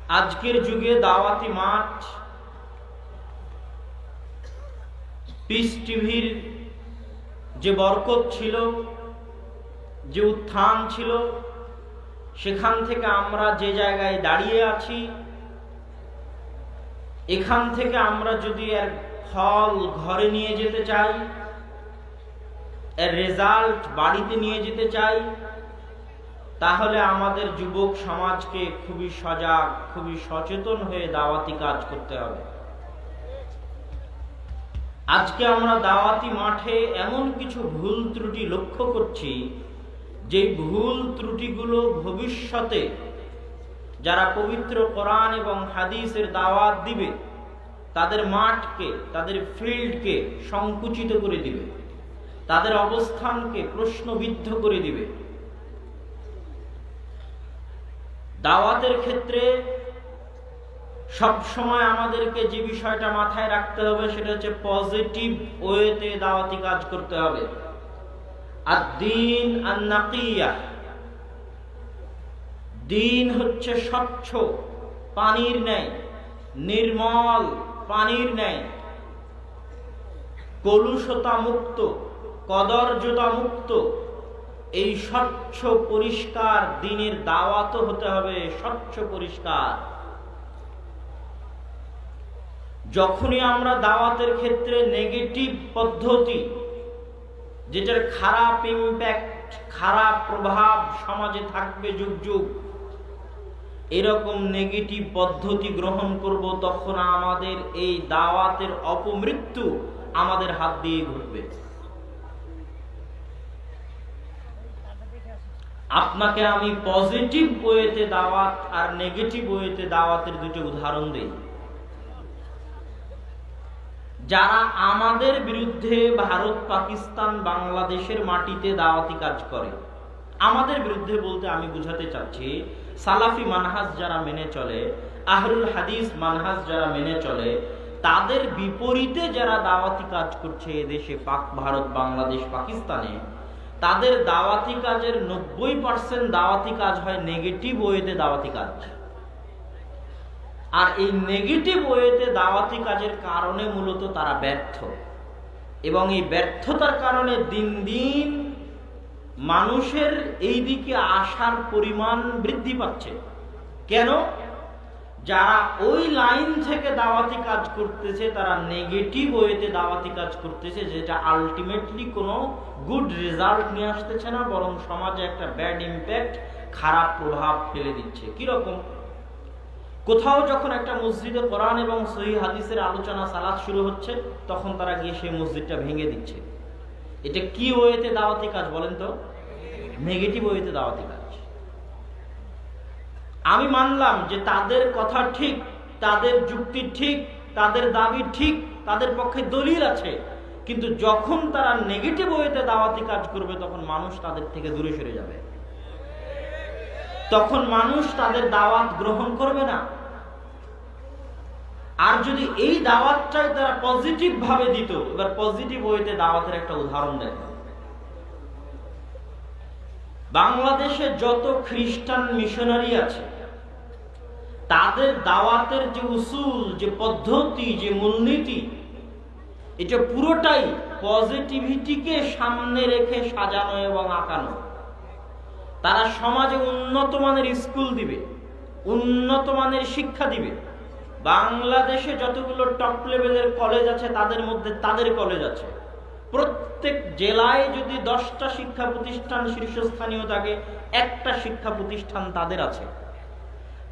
আজকের যুগে দাওয়াতি মাঠ পিস টিভির যে বরকত ছিল, যে উত্থান ছিল, সেখান থেকে আমরা যে জায়গায় দাঁড়িয়ে আছি, এখান থেকে আমরা যদি এর ফল ঘরে নিয়ে যেতে চাই, এর রেজাল্ট বাড়িতে নিয়ে যেতে চাই, তাহলে আমাদের যুবক সমাজকে খুবই সজাগ, খুবই সচেতন হয়ে দাওয়াতি কাজ করতে হবে। আজকে আমরা দাওয়াতি মাঠে এমন কিছু ভুল ত্রুটি লক্ষ্য করছি, যে ভুল ত্রুটিগুলো ভবিষ্যতে যারা পবিত্র কোরআন এবং হাদিসের দাওয়াত দিবে, তাদের মাঠকে, তাদের ফিল্ডকে সংকুচিত করে দিবে, তাদের অবস্থানকে প্রশ্নবিদ্ধ করে দিবে। দাওয়াতের ক্ষেত্রে সব সময় আমাদেরকে যে বিষয়টা মাথায় রাখতে হবে সেটা হচ্ছে পজিটিভ ওয়েতে দাওয়াতি কাজ করতে হবে। আদ-দীন আন-নাকিয়া, দিন হচ্ছে স্বচ্ছ পানির ন্যায়, নির্মল পানির ন্যায়, কলুষতা মুক্ত, কদর্যতা মুক্ত। এই স্বচ্ছ পরিষ্কার দিনের দাওয়াত হতে হবে স্বচ্ছ পরিষ্কার। যখনই আমরা দাওয়াতের ক্ষেত্রে নেগেটিভ পদ্ধতি, যেটার খারাপ ইম্প্যাক্ট, খারাপ প্রভাব সমাজে থাকবে যুগ যুগ, এরকম নেগেটিভ পদ্ধতি গ্রহণ করব, তখন আমাদের এই দাওয়াতের অপমৃত্যু আমাদের হাত দিয়ে ঘটবে। আপনাকে আমি পজিটিভ ওয়েতে দাওয়াত আর নেগেটিভ ওয়েতে দাওয়াতের দুটো উদাহরণ দেই। যারা আমাদের বিরুদ্ধে ভারত, পাকিস্তান, বাংলাদেশের মাটিতে দাওয়াতি কাজ করে, আমাদের বিরুদ্ধে বলতে আমি বুঝাতে চাচ্ছি সালাফি মানহাজ যারা মেনে চলে, আহলুল হাদিস মানহাজ যারা মেনে চলে, তাদের বিপরীতে যারা দাওয়াতি কাজ করছে এদেশে, ভারত, বাংলাদেশ, পাকিস্তানে, তাদের দাওয়াতি কাজের 90% দাওয়াতি কাজ হয় নেগেটিভ ওয়েতে দাওয়াতি কাজ। আর এই নেগেটিভ ওয়েতে দাওয়াতি কাজের কারণে মূলত তারা ব্যর্থ, এবং এই ব্যর্থতার কারণে দিন দিন মানুষের এই দিকে আসার পরিমাণ বৃদ্ধি পাচ্ছে। কেন? যারা ওই লাইন থেকে দাওয়াতি কাজ করতেছে তারা নেগেটিভ ওয়েতে দাওয়াতি কাজ করতেছে, যেটা আলটিমেটলি কোনো গুড রেজাল্ট নিয়ে আসতেছে না, বরং সমাজে একটা ব্যাড ইম্প্যাক্ট, খারাপ প্রভাব ফেলে দিচ্ছে। কিরকম? কোথাও যখন একটা মসজিদে কোরআন এবং সহিহ হাদিসের আলোচনা, সালাত শুরু হচ্ছে, তখন তারা গিয়ে সেই মসজিদটা ভেঙে দিচ্ছে। এটা কি ওয়েতে দাওয়াতি কাজ বলেন তো? নেগেটিভ ওয়েতে দাওয়াতি কাজ। আমি মানলাম যে তাদের কথা ঠিক, তাদের যুক্তি ঠিক, তাদের দাবি ঠিক, তাদের পক্ষে দলিল আছে, কিন্তু যখন তারা নেগেটিভ ওয়েতে দাওয়াতি কাজ করবে তখন মানুষ তাদের থেকে দূরে সরে যাবে, তখন মানুষ তাদের দাওয়াত গ্রহণ করবে না। আর যদি এই দাওয়াতটাই তারা পজিটিভ ভাবে দিত, এবার পজিটিভ ওয়েতে দাওয়াতের একটা উদাহরণ দেয়। বাংলাদেশে যত খ্রিস্টান মিশনারি আছে, তাদের দাওয়াতের যে উসুল, যে পদ্ধতি, যে মূলনীতি, এটা পুরোটাই পজিটিভিটিকে সামনে রেখে সাজানো এবং আঁকানো। তারা সমাজে উন্নত মানের স্কুল দিবে, উন্নত মানের শিক্ষা দিবে। বাংলাদেশে যতগুলো টপ লেভেলের কলেজ আছে, তাদের মধ্যে তাদের কলেজ আছে। প্রত্যেক জেলায় যদি 10টা শিক্ষা প্রতিষ্ঠান শীর্ষস্থানীয় থাকে, একটা শিক্ষা প্রতিষ্ঠান তাদের আছে।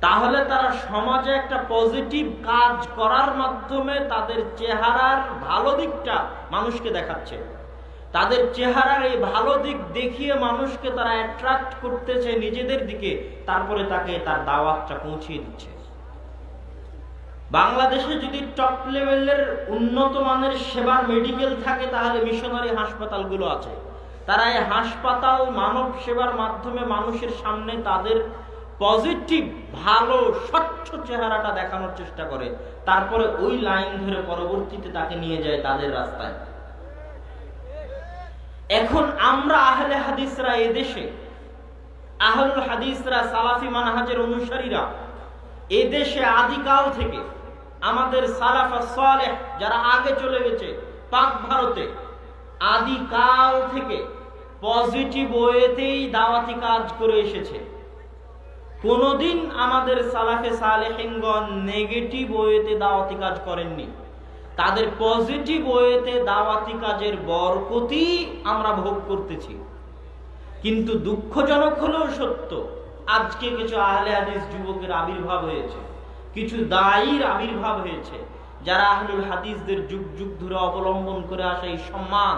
তাহলে তারা সমাজে একটা পজিটিভ কাজ করার মাধ্যমে তাদের চেহারার ভালো দিকটা মানুষকে দেখাচ্ছে। তাদের চেহারার এই ভালো দিক দেখিয়ে মানুষকে তারা অ্যাট্রাক্ট করতেছে নিজেদের দিকে, তারপরে তাকে তার দাওয়াতটা পৌঁছিয়ে দিচ্ছে। বাংলাদেশে যদি টপ লেভেলের উন্নত মানের সেবার মেডিকেল থাকে, তাহলে মিশনারি হাসপাতালগুলো আছে। তারা এই হাসপাতাল, মানব সেবার মাধ্যমে মানুষের সামনে তাদের পজিটিভ, ভালো, স্বচ্ছ চেহারাটা দেখানোর চেষ্টা করে, তারপরে ওই লাইন ধরে পরবর্তীতে তাকে নিয়ে যায় তাদের রাস্তায়। এখন আমরা আহলে হাদিসরা, এদেশে আহলুল হাদিসরা, সালাফি মানহাজের অনুসারীরা, এদেশে আদিকাল থেকে আমাদের সালাফা সালেহ যারা আগে চলে গেছে পাক ভারতে, আদিকাল থেকে পজিটিভ ওয়েতেই দাওয়াতি কাজ করে এসেছে। কোনদিন আমাদের সালাফে সালেহিনগণ নেগেটিভ ওয়েতে দাওয়াতি কাজ করেননি। তাদের পজিটিভ ওয়েতে দাওয়াতি কাজের বরকতই আমরা ভোগ করতেছি। কিন্তু দুঃখজনক হলেও সত্য, আজকে কিছু আহলে হাদিস যুবকের আবির্ভাব হয়েছে, কিছু দায়ীর আবির্ভাব হয়েছে, যারা আহলুল হাদিসদের যুগ যুগ ধরে অবলম্বন করে আসা এই সম্মান,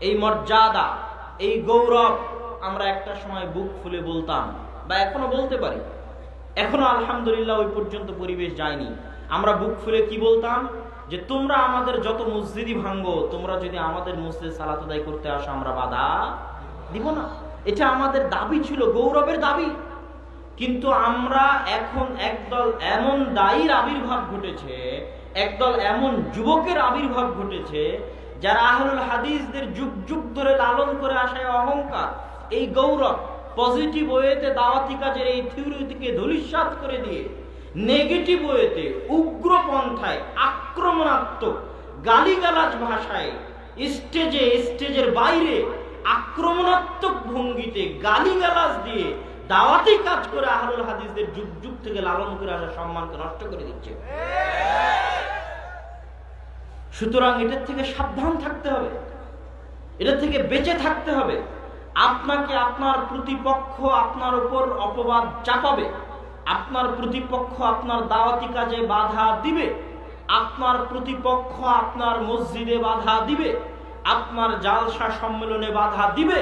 এই মর্যাদা, এই গৌরব আমরা একটা সময় বুক ফুলে বলতাম, বা এখনো বলতে পারি। এখনো আলহামদুলিল্লাহ ওই পর্যন্ত পরিবেশ যায়নি। আমরা বুক ফুলে কি বলতাম, যে তোমরা আমাদের যত মসজিদই ভাঙ্গো, তোমরা যদি আমাদের মসজিদে সালাত আদায় করতে আসো আমরা বাধা দিব না। এটা আমাদের দাবি ছিল, গৌরবের দাবি। কিন্তু আমরা এখন একদল এমন দায়ীর আবির্ভাব ঘটেছে, একদল এমন যুবকের আবির্ভাব ঘটেছে, যারা আহলুল হাদিসদের যুগ যুগ ধরে লালন করে আসায় অহংকার, এই গৌরব, পজিটিভ ওয়েতে দাওয়াতি কাজের এই থিওরিটিকে ধূলিসাৎ করে দিয়ে নেগেটিভ ওয়েতে উগ্র পন্থায় আক্রমণাত্মক গালিগালাজ ভাষায় স্টেজের বাইরে আক্রমণাত্মক ভঙ্গিতে গালিগালাজ দিয়ে দাওয়াতি কাজ করে আহলুল হাদিসদের যুগ যুগ থেকে লালন করে আসা সম্মানকে নষ্ট করে দিচ্ছে। সুতরাং এটার থেকে সাবধান থাকতে হবে, এটার থেকে বেঁচে থাকতে হবে। আপনাকে আপনার প্রতিপক্ষ আপনার উপর অপবাদ চাপাবে, আপনার প্রতিপক্ষ আপনার দাওয়াতি কাজে বাধা দিবে, আপনার প্রতিপক্ষ আপনার মসজিদে বাধা দিবে, আপনার জালসা সম্মেলনে বাধা দিবে।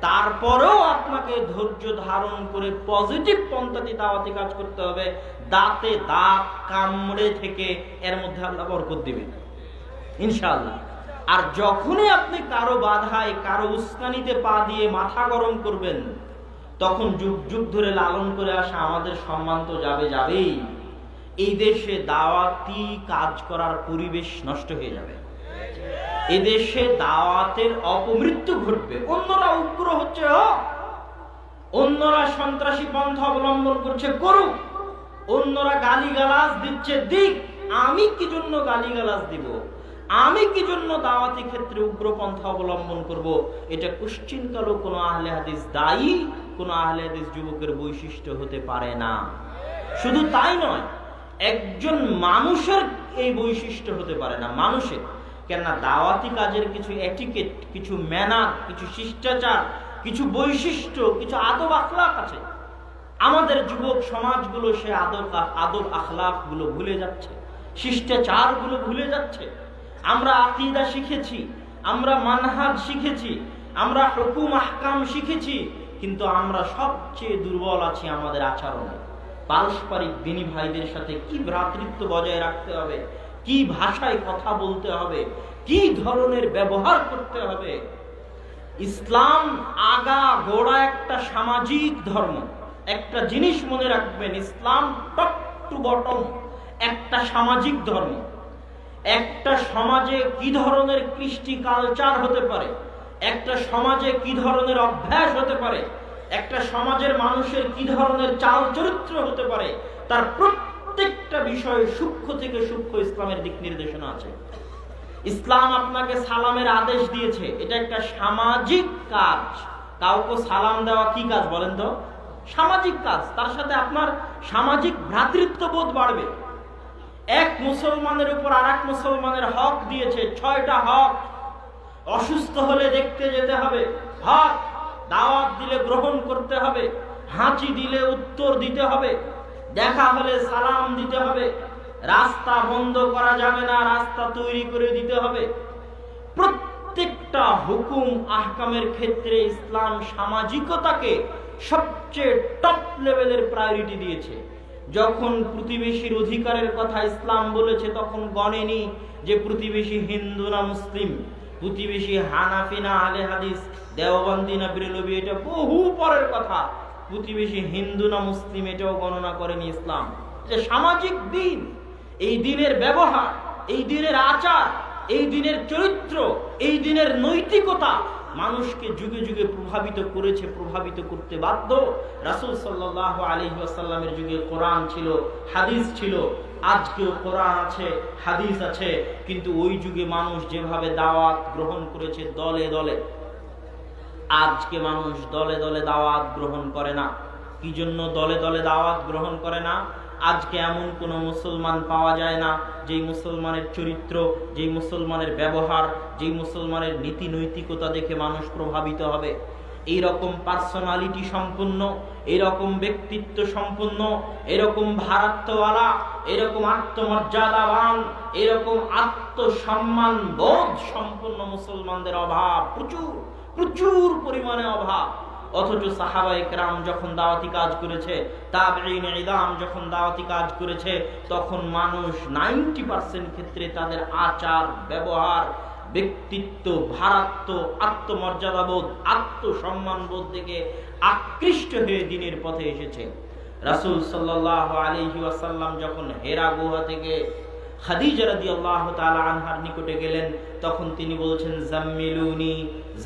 তারপরেও আপনাকে ধৈর্য ধারণ করে পজিটিভ পন্থাতে দাওয়াতি কাজ করতে হবে। দাঁতে দাঁত কামড়ে থেকে এর মধ্যে আল্লাহ বরকত দিবেন ইনশাআল্লাহ। আর যখনই আপনি কারো বাধায়, কারো উস্কানিতে পা দিয়ে মাথা গরম করবেন, তখন যুগ যুগ ধরে লালন করে আসা আমাদের সম্মান তো যাবেই। এই দেশে দাওয়াতি কাজ করার পরিবেশ নষ্ট হয়ে যাবে, এদেশে দাওয়াতের অপমৃত্যু ঘটবে। অন্যরা উগ্র হচ্ছে, অন্যরা সন্ত্রাসী পন্থা অবলম্বন করছে, করুক। অন্যরা গালিগালাজ দিচ্ছে, দিক। আমি কি জন্য গালিগালাজ দিব? আমি কি জন্য দাওয়াতি ক্ষেত্রে উগ্রপন্থা অবলম্বন করব? এটা কুশ্চিনকালও কোনো আহলে হাদিস দায়ী, কোনো আহলে হাদিস যুবকের বৈশিষ্ট্য হতে পারে না। শুধু তাই নয়, একজন মানুষের এই বৈশিষ্ট্য হতে পারে না, মানুষের। কেননা দাওয়াতি কাজের কিছু এটিকেট, কিছু ম্যানার, কিছু শিষ্টাচার, কিছু বৈশিষ্ট্য, কিছু আদব আখলাক আছে। আমাদের যুবক সমাজগুলো সে আদব আখলাক গুলো ভুলে যাচ্ছে, শিষ্টাচার গুলো ভুলে যাচ্ছে। আমরা আকীদা শিখেছি, আমরা মানহাজ শিখেছি, আমরা হুকুম আহকাম শিখেছি, কিন্তু আমরা সবচেয়ে দুর্বল আছি আমাদের আচরণে। পারস্পরিক দিনী ভাইদের সাথে কি ভ্রাতৃত্ব বজায় রাখতে হবে, কি ভাষায় কথা বলতে হবে, কি ধরনের ব্যবহার করতে হবে। ইসলাম আগা গোড়া একটা সামাজিক ধর্ম। একটা জিনিস মনে রাখবেন, ইসলাম টপ টু বটম একটা সামাজিক ধর্ম। একটা সমাজে কি ধরনের কৃষ্টি কালচার হতে পারে, একটা সমাজে কি ধরনের অভ্যাস হতে পারে, একটা সমাজের মানুষের কি ধরনের চাল চরিত্র হতে পারে, তার প্রত্যেকটা বিষয়ে সূক্ষ্ম থেকে সূক্ষ্ম ইসলামের দিক নির্দেশনা আছে। ইসলাম আপনাকে সালামের আদেশ দিয়েছে, এটা একটা সামাজিক কাজ। কাউকে সালাম দেওয়া কি কাজ বলেন তো? সামাজিক কাজ। তার সাথে আপনার সামাজিক ভ্রাতৃত্ববোধ বাড়বে। এক মুসলমানের উপর আর এক মুসলমানের হক দিয়েছে, 6টা হক। অসুস্থ হলে দেখতে যেতে হবে, হক। দাওয়াত দিলে গ্রহণ করতে হবে, হাঁচি দিলে উত্তর দিতে হবে, দেখা হলে সালাম দিতে হবে, রাস্তা বন্ধ করা যাবে না, রাস্তা তৈরি করে দিতে হবে। প্রত্যেকটা হুকুম আহকামের ক্ষেত্রে ইসলাম সামাজিকতাকে সবচেয়ে টপ লেভেলের প্রায়োরিটি দিয়েছে। যখন প্রতিবেশীর অধিকারের কথা ইসলাম বলেছে, তখন গণেনি যে প্রতিবেশী হিন্দু না মুসলিম, প্রতিবেশী হানাফি না আহলে হাদিস, দেওবন্দি না বেরেলভি, এটা বহু পরের কথা। প্রতিবেশী হিন্দু না মুসলিম এটাও গণনা করেনি ইসলাম। যে সামাজিক দিন, এই দিনের ব্যবহার, এই দিনের আচার, এই দিনের চরিত্র, এই দিনের নৈতিকতা মানুষকে যুগে যুগে প্রভাবিত করেছে, প্রভাবিত করতে বাধ্য। রাসূল সাল্লাল্লাহু আলাইহি ওয়াসাল্লামের যুগে কোরআন ছিল, হাদিস ছিল। আজকেও কোরআন আছে, হাদিস আছে, কিন্তু ওই যুগে মানুষ যেভাবে দাওয়াত গ্রহণ করেছে দলে দলে, আজকে মানুষ দলে দলে দাওয়াত গ্রহণ করে না। কি জন্য দলে দলে দাওয়াত গ্রহণ করে না? আজকে এমন কোন মুসলমান পাওয়া যায় না যেই মুসলমানের চরিত্র, যেই মুসলমানের ব্যবহার, যেই মুসলমানের নীতি নৈতিকতা দেখে মানুষ প্রভাবিত হবে। এইরকম পার্সোনালিটি সম্পন্ন, এরকম ব্যক্তিত্ব সম্পন্ন, এরকম ভারাত্মওয়ালা, এরকম আত্মমর্যাদাবান, এরকম আত্মসম্মান বোধ সম্পন্ন মুসলমানদের অভাব প্রচুর, প্রচুর পরিমাণে অভাব। অথচ সাহাবায়ে কেরাম যখন দাওয়াতি কাজ করেছে, তাবেঈন ইদাম যখন দাওয়াতি কাজ করেছে, তখন মানুষ 90% ক্ষেত্রে তাদের আচার, ব্যবহার, ব্যক্তিত্ব, ভারাত্ম, আত্মমর্যাদাবোধ, আত্মসম্মানবোধ থেকে আকৃষ্ট হয়ে দ্বীনের পথে এসেছে। রাসূল সাল্লাল্লাহু আলাইহি ওয়াসাল্লাম যখন হেরা গুহা থেকে খাদিজা রাদিয়াল্লাহু তাআলা আনহার নিকটে গেলেন, তখন তিনি বলছেন, জাম্মিলুনি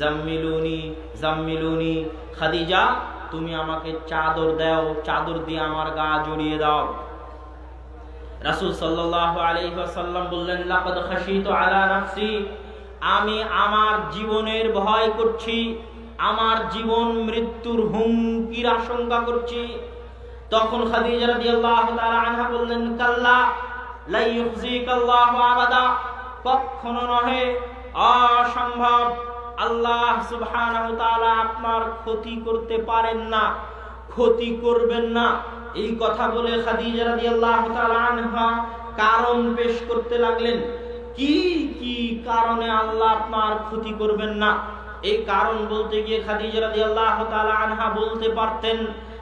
জাম্মিলুনি জাম্মিলুনি, খাদিজা তুমি আমাকে চাদর দাও, চাদর দিয়ে আমার গা জড়িয়ে দাও। রাসূল সাল্লাল্লাহু আলাইহি ওয়াসাল্লাম বললেন, লাকাদ খাশিতু আলা নাফসি, আমি আমার জীবনের ভয় করছি, আমার জীবন মৃত্যুর হুমকির আশঙ্কা করছি। তখন খাদিজা রাদিয়াল্লাহু তাআলা আনহা বললেন, কাল্লা লা ইউখজিকাল্লাহু আবাদা, কখনো নহে, অসম্ভব, আল্লাহ সুবহানাহু ওয়া তাআলা আপনার ক্ষতি করতে পারেন না, ক্ষতি করবেন না। এই কথা বলে খাদিজা রাদিয়াল্লাহু তাআলা আনহা কারণ পেশ করতে লাগলেন। কি কি কারণে আল্লাহ আপনার ক্ষতি করবেন না? এই কারণ বলতে গিয়ে খাদিজা রাদিয়াল্লাহু তাআলা আনহা বলতে পারতেন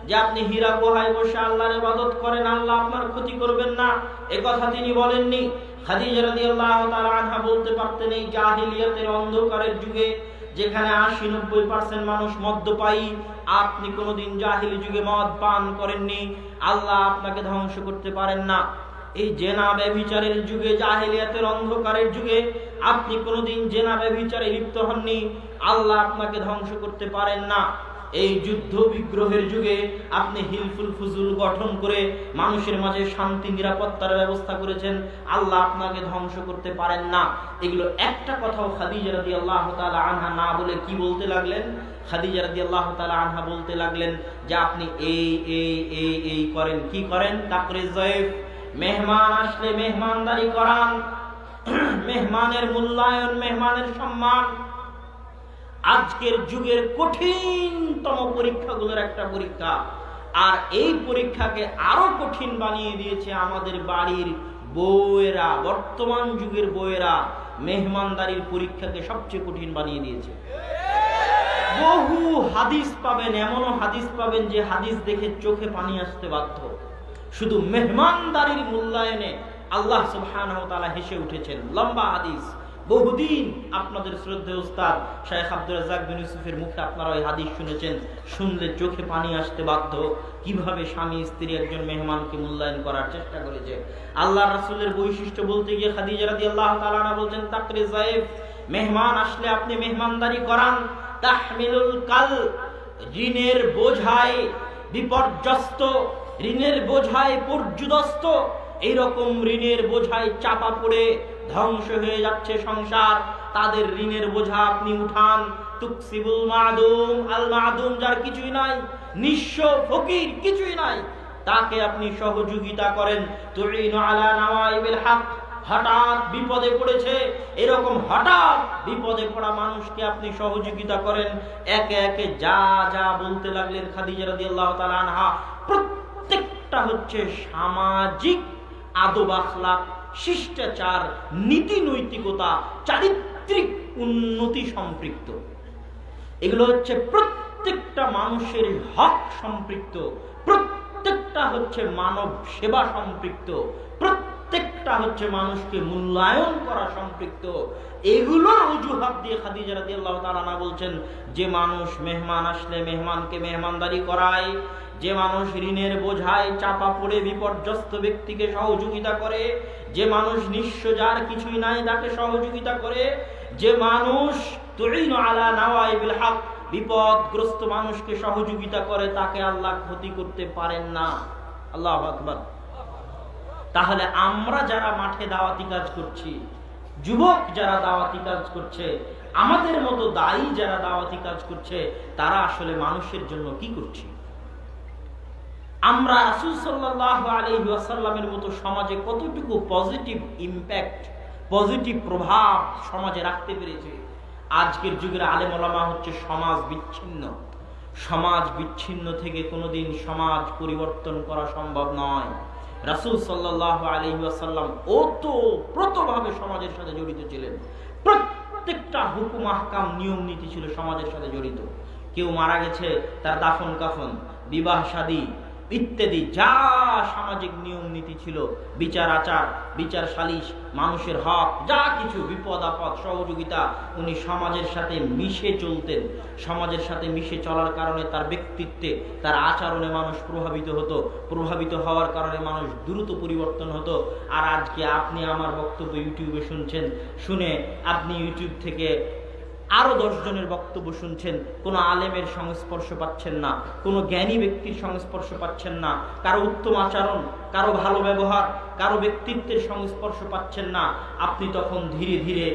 যে আপনি হীরা গুহায় বসে আল্লাহর ইবাদত করেন, আল্লাহ আপনার ক্ষতি করবেন না, এই কথা তিনি বলেননি। খাদিজা রাদিয়াল্লাহু তাআলা আনহা বলতে পারতেন, এই জাহিলিয়াতের অন্ধকারের যুগে যেখানে 80-90% মানুষ মদ্যপায়ী, আপনি কোনোদিন জাহিলি যুগে মদ পান করেননি, আল্লাহ আপনাকে ধ্বংস করতে পারেন না। এই জেনা ব্যভিচারের যুগে, জাহিলিয়াতের অন্ধকারের যুগে আপনি কোনোদিন জেনা ব্যভিচারে লিপ্ত হননি, আল্লাহ আপনাকে ধ্বংস করতে পারেন না। এই যুদ্ধ বিগ্রহের যুগে আপনি হিলফুল ফুজুল গঠন করে মানুষের মাঝে শান্তি নিরাপত্তার ব্যবস্থা করেছেন, আল্লাহ আপনাকে ধ্বংস করতে পারেন না। এগুলো একটা কথাও খাদিজা রাদিয়াল্লাহু তাআলা আনহা না বলে কি বলতে লাগলেন? খাদিজা রাদিয়াল্লাহু তাআলা আনহা বলতে লাগলেন যে আপনি এই এই এই এই করেন। কি করেন? তাকরিজ যায়েফ, মেহমান আসলে মেহমানদারি করান, মেহমানের মূল্যায়ন, মেহমানের সম্মান। আজকের যুগের কঠিনতম পরীক্ষাগুলোর একটা পরীক্ষা, আর এই পরীক্ষাকে আরো কঠিন বানিয়ে দিয়েছে আমাদের বাড়ির বউয়েরা। বর্তমান যুগের বউয়েরা মেহমানদারির পরীক্ষাকে সবচেয়ে কঠিন বানিয়ে দিয়েছে। বহু হাদিস পাবেন, এমনও হাদিস পাবেন যে হাদিস দেখে চোখে পানি আসতে বাধ্য। শুধু মেহমানদারির মূল্যায়নে আল্লাহ সুবহানাহু ওয়া তাআলা হেসে উঠেছেন। লম্বা হাদিস, বহুদিন আপনাদের শ্রদ্ধেয় উস্তাদ শাইখ আব্দুর রাজ্জাক বিন ইউসুফের মুখে আপনারা ওই হাদিস শুনেছেন, শুনলে চোখে পানি আসতে বাধ্য। কিভাবে স্বামী স্ত্রী একজন মেহমানকে মূল্যায়ন করার চেষ্টা করেছে। আল্লাহ রাসূলের বৈশিষ্ট্য বলতে গিয়ে খাদিজা রাদিয়াল্লাহু তাআলা আনহা বলছেন, তাকরিজ যায়েফ, মেহমান আসলে আপনি মেহমানদারি করান। তাহমিলুল কাল, ঋণের বোঝায় বিপর্যস্ত, ঋণের বোঝায় পর্যুদস্ত, এইরকম ঋণের বোঝায় চাপা পড়ে ধ্বংস হয়ে যাচ্ছে সংসার, তাদের ঋণের বোঝা আপনি উঠান। তুকসিবুল মাদুম, আল মাদুম, যার কিছুই নাই, নিঃস্ব ফকির, কিছুই নাই, তাকে আপনি সহযোগিতা করেন। তুইনু আলা নাওয়াইবিল হক, হঠাৎ বিপদে পড়েছে, এরকম হঠাৎ বিপদে পড়া মানুষকে আপনি সহযোগিতা করেন। একে একে যা যা বলতে লাগলেন খাদিজা রাদিয়াল্লাহু তাআলা আনহা, প্রত্যেকটা হচ্ছে সামাজিক আদব আখলাক, শিষ্টাচার, নীতি নৈতিকতা, চারিত্রিক উন্নতি সম্পৃক্ত। এগুলো হচ্ছে প্রত্যেকটা মানুষের হক সম্পৃক্ত, প্রত্যেকটা হচ্ছে মানব সেবা সম্পৃক্ত, প্রত্যেকটা হচ্ছে মানুষকে মূল্যায়ন করা সম্পৃক্ত। এগুলোর অজুহাত দিয়ে খাদিজা রাদিয়াল্লাহু তাআলা আনহা বলছেন, যে মানুষ মেহমান আসলে মেহমানকে মেহমানদারি করায়, যে মানুষ ঋণের বোঝায় চাপা পড়ে বিপর্যস্ত ব্যক্তিকে সহযোগিতা করে, যে মানুষ নিঃস্ব যার কিছুই নাই তাকে সহযোগিতা করে, যে মানুষ তুইনু আলা নাওয়াইবিল হক, বিপদগ্রস্ত মানুষকে সহযোগিতা করে, তাকে আল্লাহ ক্ষতি করতে পারেন না। আল্লাহু আকবার। তাহলে আমরা যারা মাঠে দাওয়াতি কাজ করছি, যুবক যারা দাওয়াতি কাজ করছে, আমাদের মতো দায়ী যারা দাওয়াতি কাজ করছে, তারা আসলে মানুষের জন্য কি করছি? আমরা রাসূল সাল্লাল্লাহু আলাইহি ওয়াসাল্লামের মতো সমাজে কতটুকু পজিটিভ ইমপ্যাক্ট, পজিটিভ প্রভাব সমাজে রাখতে পেরেছে? আজকের যুগের আলেম ওলামা হচ্ছে সমাজ বিচ্ছিন্ন। সমাজ বিচ্ছিন্ন থেকে কোনোদিন সমাজ পরিবর্তন করা সম্ভব নয়। রাসূল সাল্লাল্লাহু আলাইহি ওয়াসাল্লাম ওতপ্রোতভাবে সমাজের সাথে জড়িত ছিলেন। প্রত্যেকটা হুকুম আহকাম নিয়ম নীতি ছিল সমাজের সাথে জড়িত। কেউ মারা গেছে, তার দাফন কাফন, বিবাহ শাদী ইত্যাদি যা সামাজিক নিয়ম নীতি ছিল, বিচার আচার, বিচার সালিশ, মানুষের হক, যা কিছু, বিপদ আপদ, সহযোগিতা, উনি সমাজের সাথে মিশে চলতেন। সমাজের সাথে মিশে চলার কারণে তার ব্যক্তিত্বে, তার আচরণে মানুষ প্রভাবিত হতো। প্রভাবিত হওয়ার কারণে মানুষ দ্রুত পরিবর্তন হতো। আর আজকে আপনি আমার বক্তব্য ইউটিউবে শুনছেন, শুনে আপনি ইউটিউব থেকে আরো 10 জনের বক্তব্য শুনছেন, কোনো আলেমের সংস্পর্শ পাচ্ছেন না, কোনো জ্ঞানী ব্যক্তির সংস্পর্শ পাচ্ছেন না, কারো উত্তম আচরণ, কারো ভালো ব্যবহার, কারো ব্যক্তিত্বের সংস্পর্শ পাচ্ছেন না। আপনি তখন ধীরে ধীরে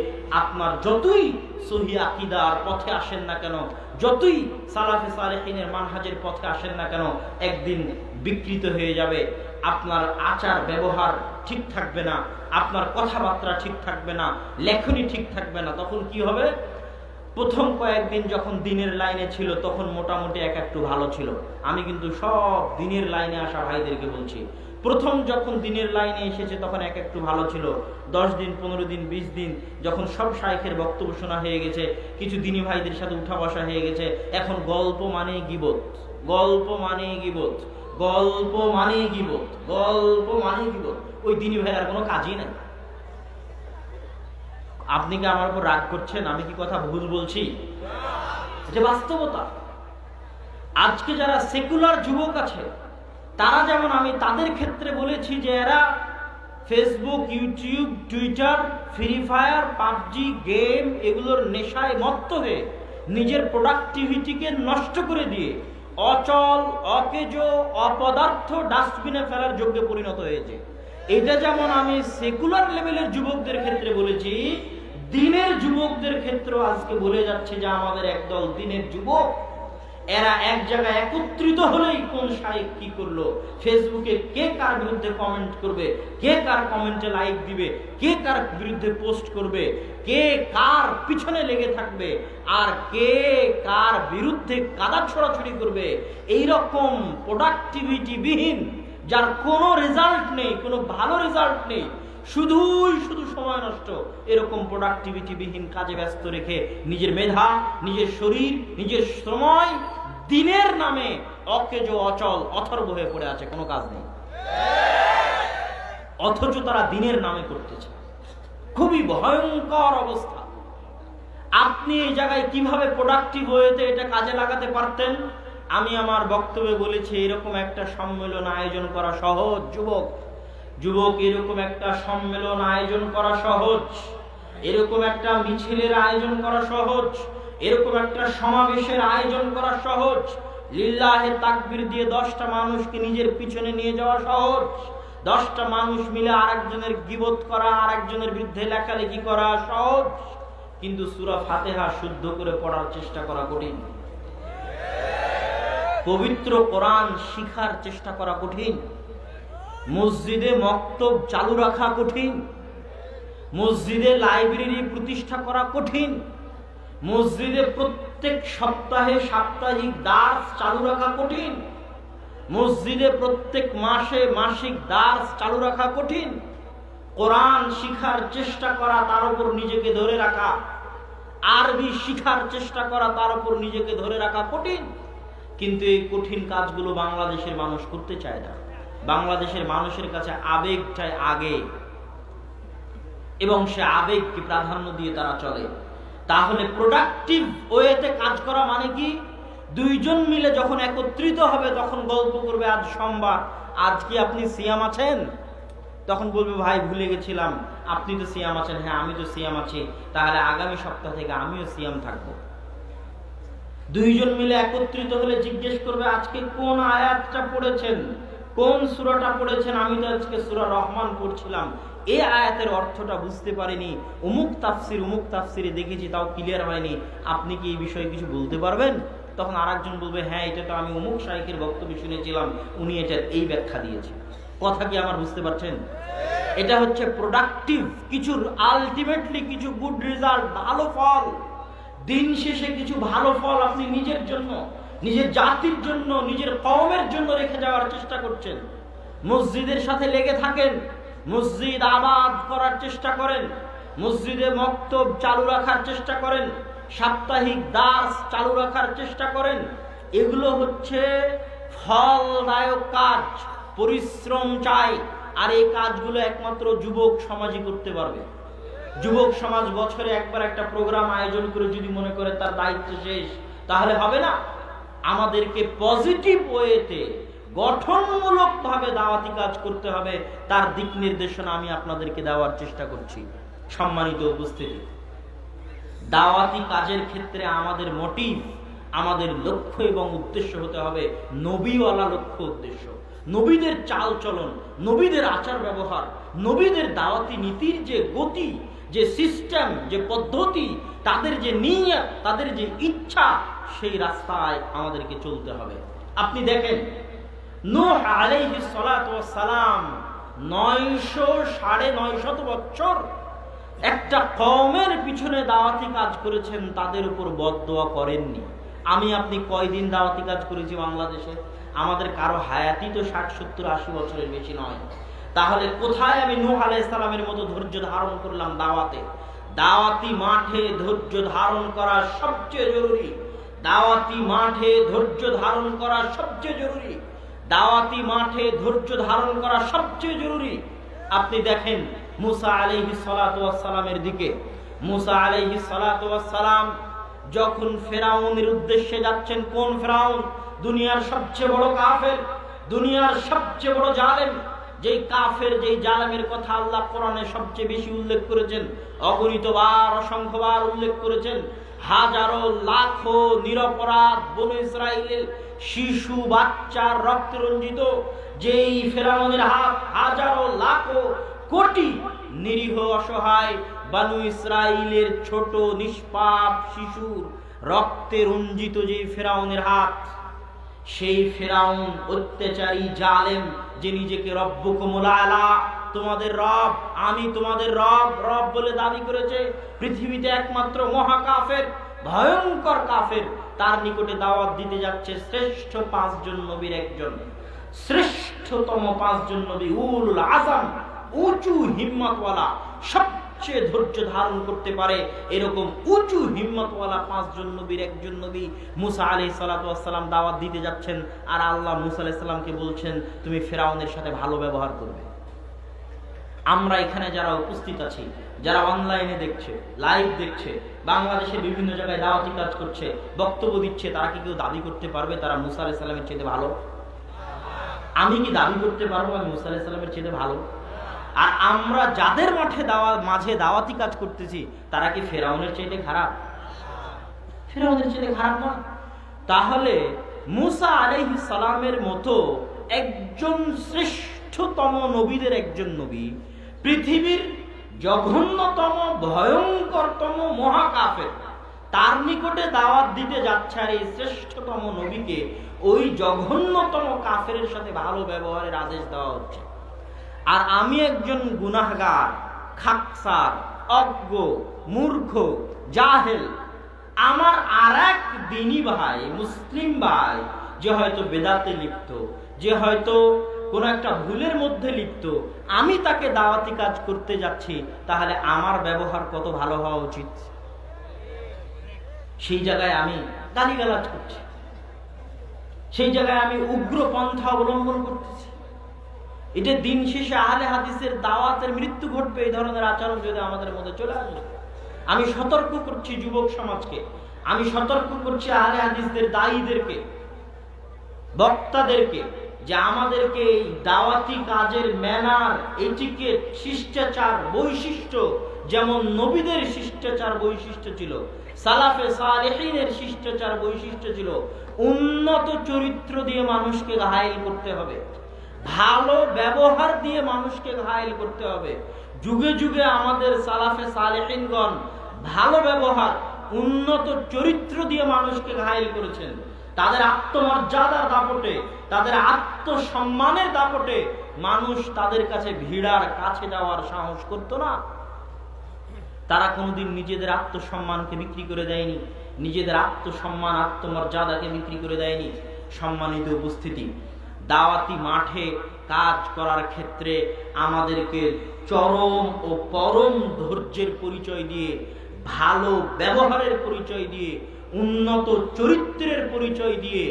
আপনার যতই সহিহ আকীদার পথে আসেন না কেন, যতই সালাফে সালেহিনের মানহাজের পথে আসেন না কেন, একদিন বিকৃত হয়ে যাবে। আপনার আচার ব্যবহার ঠিক থাকবে না, আপনার কথাবার্তা ঠিক থাকবে না, লেখনী ঠিক থাকবে না। তখন কি হবে? প্রথম কয়েকদিন যখন দিনের লাইনে ছিল তখন মোটামুটি একটু ভালো ছিল। আমি কিন্তু সব দিনের লাইনে আসা ভাইদেরকে বলছি, প্রথম যখন দিনের লাইনে এসেছে তখন একটু ভালো ছিল। 10 দিন, 15 দিন, 20 দিন যখন সব শাইখের বক্তব্য শোনা হয়ে গেছে, কিছু দিনী ভাইদের সাথে উঠা বসা হয়ে গেছে, এখন গল্প মানে গীবত, গল্প মানে গীবত, গল্প মানে গীবত, গল্প মানে গীবত। ওই দিনী ভাইয়ের কোনো কাজই নাই। আপনি কি আমার উপর রাগ করছেন? আমি কি কথা ভুল বলছি? এটা বাস্তবতা। আজকে যারা সেকুলার যুবক আছে, তারা যেমন, আমি তাদের ক্ষেত্রে বলেছি যে এরা Facebook, YouTube, Twitter, free fire, PUBG game এগুলোর নেশায় মত্ত হয়ে নিজের প্রোডাক্টিভিটিকে নষ্ট করে দিয়ে অচল, অকেজো, অপদার্থ ডাস্টবিনে ফেলার যোগ্যে পরিণত হয়েছে। এটা যেমন আমি সেকুলার লেভেলের যুবকদের ক্ষেত্রে বলেছি, দিনের যুবকদের ক্ষেত্রেও আজকে বলে যাচ্ছে যে আমাদের একদল দিনের যুবক, এরা এক জায়গায় একত্রিত হলেই কোন শাইখ কি করলো, ফেসবুকে কে কার বিরুদ্ধে কমেন্ট করবে, কে কার কমেন্টে লাইক দিবে, কে কার বিরুদ্ধে পোস্ট করবে, কে কার পিছনে লেগে থাকবে, আর কে কার বিরুদ্ধে কাদা ছড়াছড়ি করবে, এইরকম প্রোডাক্টিভিটি বিহীন, যার কোনো রেজাল্ট নেই, কোনো ভালো রেজাল্ট নেই, শুধু সময় নষ্ট, এরকম প্রোডাক্টিভিটি বিহীন কাজে ব্যস্ত রেখে নিজের মেধা, নিজের শরীর, নিজের সময় দিনের নামে অকেজো, অচল, অথর্ব হয়ে পড়ে আছে, কোনো কাজ নেই। অথচ তারা দিনের নামে করতেছে। খুবই ভয়ঙ্কর অবস্থা। আপনি এই জায়গায় কিভাবে প্রোডাক্টিভ হয়েতে এটা কাজে লাগাতে পারতেন? আমি আমার বক্তব্যে বলেছি, এরকম একটা সম্মেলন আয়োজন করা সহজ। যুবক এরকম একটা সম্মেলন আয়োজন করা সহজ, এরকম একটা মিছিলের আয়োজন করা সহজ, এরকম একটা সমাবেশের আয়োজন করা সহজ, লিল্লাহে তাকবীর দিয়ে 10টা মানুষকে নিজের পিছনে নিয়ে যাওয়া সহজ, 10টা মানুষ মিলে আরেকজনের গীবত করা, আরেকজনের বিরুদ্ধে লেখালেখি করা সহজ, কিন্তু সূরা ফাতিহা শুদ্ধ করে পড়ার চেষ্টা করা কঠিন। পবিত্র কোরআন শিখার চেষ্টা করা কঠিন। মসজিদে মক্তব চালু রাখা কঠিন। মসজিদে লাইব্রেরি প্রতিষ্ঠা করা কঠিন। মসজিদে প্রত্যেক সপ্তাহে সাপ্তাহিক দার্স চালু রাখা কঠিন। মসজিদে প্রত্যেক মাসে মাসিক দার্স চালু রাখা কঠিন। কোরআন শিখার চেষ্টা করা, তার উপর নিজেকে ধরে রাখা, আরবি শিখার চেষ্টা করা, তার উপর নিজেকে ধরে রাখা কঠিন। কিন্তু এই কঠিন কাজগুলো বাংলাদেশের মানুষ করতে চায় না। বাংলাদেশের মানুষের কাছে আবেগটাই আগে, এবং সে আবেগকে প্রাধান্য দিয়ে তারা চলে। তাহলে প্রোডাক্টিভ ওয়েতে কাজ করা মানে কি? 2 জন মিলে যখন একত্রিত হবে তখন গল্প করবে, আজ সোমবার, আজ কি আপনি সিয়াম আছেন? তখন বলবে ভাই ভুলে গেছিলাম, আপনি তো সিয়াম আছেন। হ্যাঁ আমি তো সিয়াম আছি, তাহলে আগামী সপ্তাহ থেকে আমিও সিয়াম থাকবো। দুইজন মিলে একত্রিত হলে জিজ্ঞেস করবে আজকে কোন আয়াতটা পড়েছেন, কোন সূরাটা পড়েছেন। আমি তো আজকে সূরা রহমান পড়ছিলাম, এই আয়াতের অর্থটা বুঝতে পারিনি, অমুক তাফসিরে দেখেছি, তাও ক্লিয়ার হয়নি, আপনি কি এই বিষয়ে কিছু বলতে পারবেন? তখন আরেকজন বলবে হ্যাঁ এটা তো আমি অমুক শাইখের বক্তব্য শুনেছিলাম, উনি এটার এই ব্যাখ্যা দিয়েছে। কথা কি আমার বুঝতে পারছেন? এটা হচ্ছে প্রোডাক্টিভ কিছুর, আলটিমেটলি কিছু গুড রেজাল্ট, ভালো ফল। দিন শেষে কিছু ভালো ফল আপনি নিজের জন্য, নিজের জাতির জন্য, নিজের কওমের জন্য রেখে যাওয়ার চেষ্টা করছেন। মসজিদের সাথে লেগে থাকেন, মসজিদ আবাদ করার চেষ্টা করেন, মসজিদে মক্তব চালু রাখার চেষ্টা করেন, সাপ্তাহিক দাস চালু রাখার চেষ্টা করেন। এগুলো হচ্ছে ফলদায়ক কাজ, পরিশ্রম চাই। আর এই কাজগুলো একমাত্র যুবক সমাজই করতে পারবে। যুবক সমাজ বছরে একবার একটা প্রোগ্রাম আয়োজন করে যদি মনে করে তার দায়িত্ব শেষ, তাহলে হবে না। আমাদেরকে পজিটিভ ওয়েতে গঠনমূলক ভাবে দাওয়াতি কাজ করতে হবে, তার দিক নির্দেশনা আমি আপনাদেরকে দেওয়ার চেষ্টা করছি। সম্মানিত উপস্থিতি, দাওয়াতি কাজের ক্ষেত্রে আমাদের মোটিভ, আমাদের লক্ষ্য এবং উদ্দেশ্য হতে হবে নবীওয়ালা লক্ষ্য উদ্দেশ্য। নবীদের চাল চলন, নবীদের আচার ব্যবহার, নবীদের দাওয়াতি নীতির যে গতি, যে সিস্টেম, যে পদ্ধতি, তাদের যে নিয়ত, তাদের যে ইচ্ছা, সেই রাস্তায় আমাদেরকে চলতে হবে। আপনি দেখেন নূহ আলাইহিস সালাতু ওয়াস সালাম 900 বছর একটা কওমের পিছনে দাওয়াতি কাজ করেছেন, তাদের উপর বদদোয়া করেননি। আমি আপনি কয়দিন দাওয়াতি কাজ করেছি বাংলাদেশে? আমাদের কারো হায়াতি তো 60, 70, 80 বছরের বেশি নয়। তাহলে কোথায় আমি নূহ আলাইহিস সালামের মতো ধৈর্য ধারণ করলাম দাওয়াতে? দাওয়াতি মাঠে ধৈর্য ধারণ করা সবচেয়ে জরুরি। দাওয়াতি মাঠে ধৈর্য ধারণ করা সবচেয়ে জরুরি। দাওয়াতি মাঠে ধৈর্য ধারণ করা সবচেয়ে জরুরি। আপনি দেখেন মুসা আলাইহিস সালাতু ওয়াস সালামের দিকে। মুসা আলাইহিস সালাতু ওয়াস সালাম যখন ফেরাউনের উদ্দেশ্যে যাচ্ছেন, কোন ফেরাউন? দুনিয়ার সবচেয়ে বড় কাফের, দুনিয়ার সবচেয়ে বড় জালেম। যেই কাফের, যেই জালেমের কথা আল্লাহ কোরআনে সবচেয়ে বেশি উল্লেখ করেছেন, অগণিতবার, অসংখ্যবার উল্লেখ করেছেন। হাজারো লাখো নিরপরাধ বনু ইসরাইলের শিশু বাচ্চার রক্তে রঞ্জিত যেই ফেরাউনের হাত, হাজারো লাখো কোটি নিরীহ অসহায় বনু ইসরাইলের ছোট নিষ্পাপ শিশুর রক্তে রঞ্জিত যেই ফেরাউনের হাত, সেই ফেরাউন অত্যাচারী জালেম, যে নিজেকে রব্বুকুমুল আলা, তোমাদের রব, আমি তোমাদের রব, রব বলে দাবি করেছে, পৃথিবীতে একমাত্র মহাকাফের, ভয়ঙ্কর কাফের, তার নিকটে দাওয়াত দিতে যাচ্ছে শ্রেষ্ঠ 5 জন নবীর একজন, শ্রেষ্ঠতম 5 জন নবী, উলুল আযম, উঁচু হিম্মতওয়ালা, সবচেয়ে ধৈর্য ধারণ করতে পারে এরকম উঁচু হিম্মতওয়ালা 5 জন নবীর একজন নবী মুসা আলাইহিস সালাতু ওয়াস সালাম দাওয়াত দিতে যাচ্ছেন। আর আল্লাহ মুসা আলাইহিস সালামকে বলছেন তুমি ফেরাউনের সাথে ভালো ব্যবহার করবে। আমরা এখানে যারা উপস্থিত আছি, যারা অনলাইনে দেখছে, লাইভ দেখছে, বাংলাদেশের বিভিন্ন জায়গায় দাওয়াতি কাজ করছে, বক্তব্য দিচ্ছে, তারা কি কেউ দাবি করতে পারবে তারা মুসা আলাইহিস সালামের চেয়ে ভালো? আমি কি দাবি করতে পারবো আমি মুসা আলাইহিস সালামের চেয়ে ভালো? আর আমরা যাদের মাঝে দাওয়াতি কাজ করতেছি, তারা কি ফেরাউনের চাইতে খারাপ? ফেরাউনের চাইতে খারাপ না। তাহলে মুসা আলাইহিস সালামের মতো একজন শ্রেষ্ঠতম নবীদের একজন নবী, পৃথিবীর জঘন্যতম ভয়ঙ্করতম মহাকাফের, তার নিকটে দাওয়াত দিতে যাচ্ছে। আর এই শ্রেষ্ঠতম নবীকে ওই জঘন্যতম কাফেরের সাথে ভালো ব্যবহারের আদেশ দেওয়া হচ্ছে। আর আমি একজন গুনাহগার, খাকসার, অজ্ঞ, মূর্খ, জাহেল, আমার আরেক দিনী ভাই, মুসলিম ভাই, যে হয়তো বেদাতে লিপ্ত, যে হয়তো কোনো একটা ভুলের মধ্যে লিপ্ত, আমি তাকে দাওয়াতি কাজ করতে যাচ্ছি, তাহলে আমার ব্যবহার কত ভালো হওয়া উচিত? সেই জায়গায় আমি গালিগালাজ করছি, সেই জায়গায় আমি উগ্র পন্থা অবলম্বন করতেছি। এটা দিন শেষে আহলে হাদিসের দাওয়াতের মৃত্যু ঘটবে এই ধরনের আচরণ যদি আমাদের মধ্যে চলে আসে। আমি সতর্ক করছি যুবক সমাজকে, আমি সতর্ক করছি আহলে হাদিসদের দায়ীদেরকে, বক্তাদেরকে, যে আমাদেরকে এই দাওয়াতি কাজের ম্যানার, এটিকেট, শিষ্টাচার, বৈশিষ্ট্য, যেমন নবীদের শিষ্টাচার বৈশিষ্ট্য ছিল, সালাফে সালেহিনের শিষ্টাচার বৈশিষ্ট্য ছিল, উন্নত চরিত্র দিয়ে মানুষকে ঘায়েল করতে হবে, ভালো ব্যবহার দিয়ে মানুষকে ঘায়েল করতে হবে। যুগে যুগে আমাদের সালাফে সালেহিনগণ ভালো ব্যবহার, উন্নত চরিত্র দিয়ে মানুষকে ঘায়েল করেছেন। তাদের আত্মমর্যাদার দাপটে, তাদের আত্মসম্মানের দাপটে মানুষ তাদের কাছে ভিড়ার, কাছে যাওয়ার সাহস করত না। তারা কোনোদিন নিজেদের আত্মসম্মানকে বিক্রি করে দেয়নি, নিজেদের আত্মসম্মান, আত্মমর্যাদাকে বিক্রি করে দেয়নি। সম্মানিত উপস্থিতি, দাওয়াতি মাঠে কাজ করার ক্ষেত্রে আমাদেরকে চরম ও পরম ধৈর্যের পরিচয় দিয়ে, ভালো ব্যবহারের পরিচয় দিয়ে, উন্নত চরিত্রের পরিচয় দিয়ে,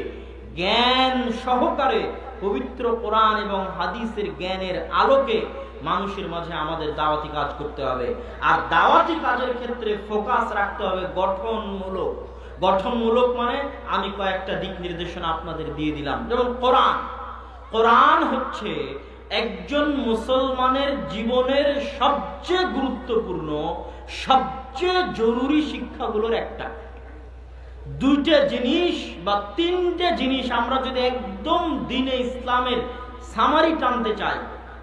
জ্ঞান সহকারে পবিত্র কোরআন এবং হাদিসের জ্ঞানের আলোকে মানুষের মাঝে আমাদের দাওয়াতি কাজ করতে হবে। আর দাওয়াতি কাজের ক্ষেত্রে ফোকাস রাখতে হবে গঠনমূলক। গঠনমূলক মানে আমি কয়েকটা দিক নির্দেশনা আপনাদের দিয়ে দিলাম। যেমন কোরআন হচ্ছে একজন মুসলমানের জীবনের সবচেয়ে গুরুত্বপূর্ণ, সবচেয়ে জরুরি শিক্ষাগুলোর একটা। দুইটা জিনিস বা তিনটে জিনিস আমরা যদি একদম দ্বীনে ইসলামের সামারি টানতে চাই,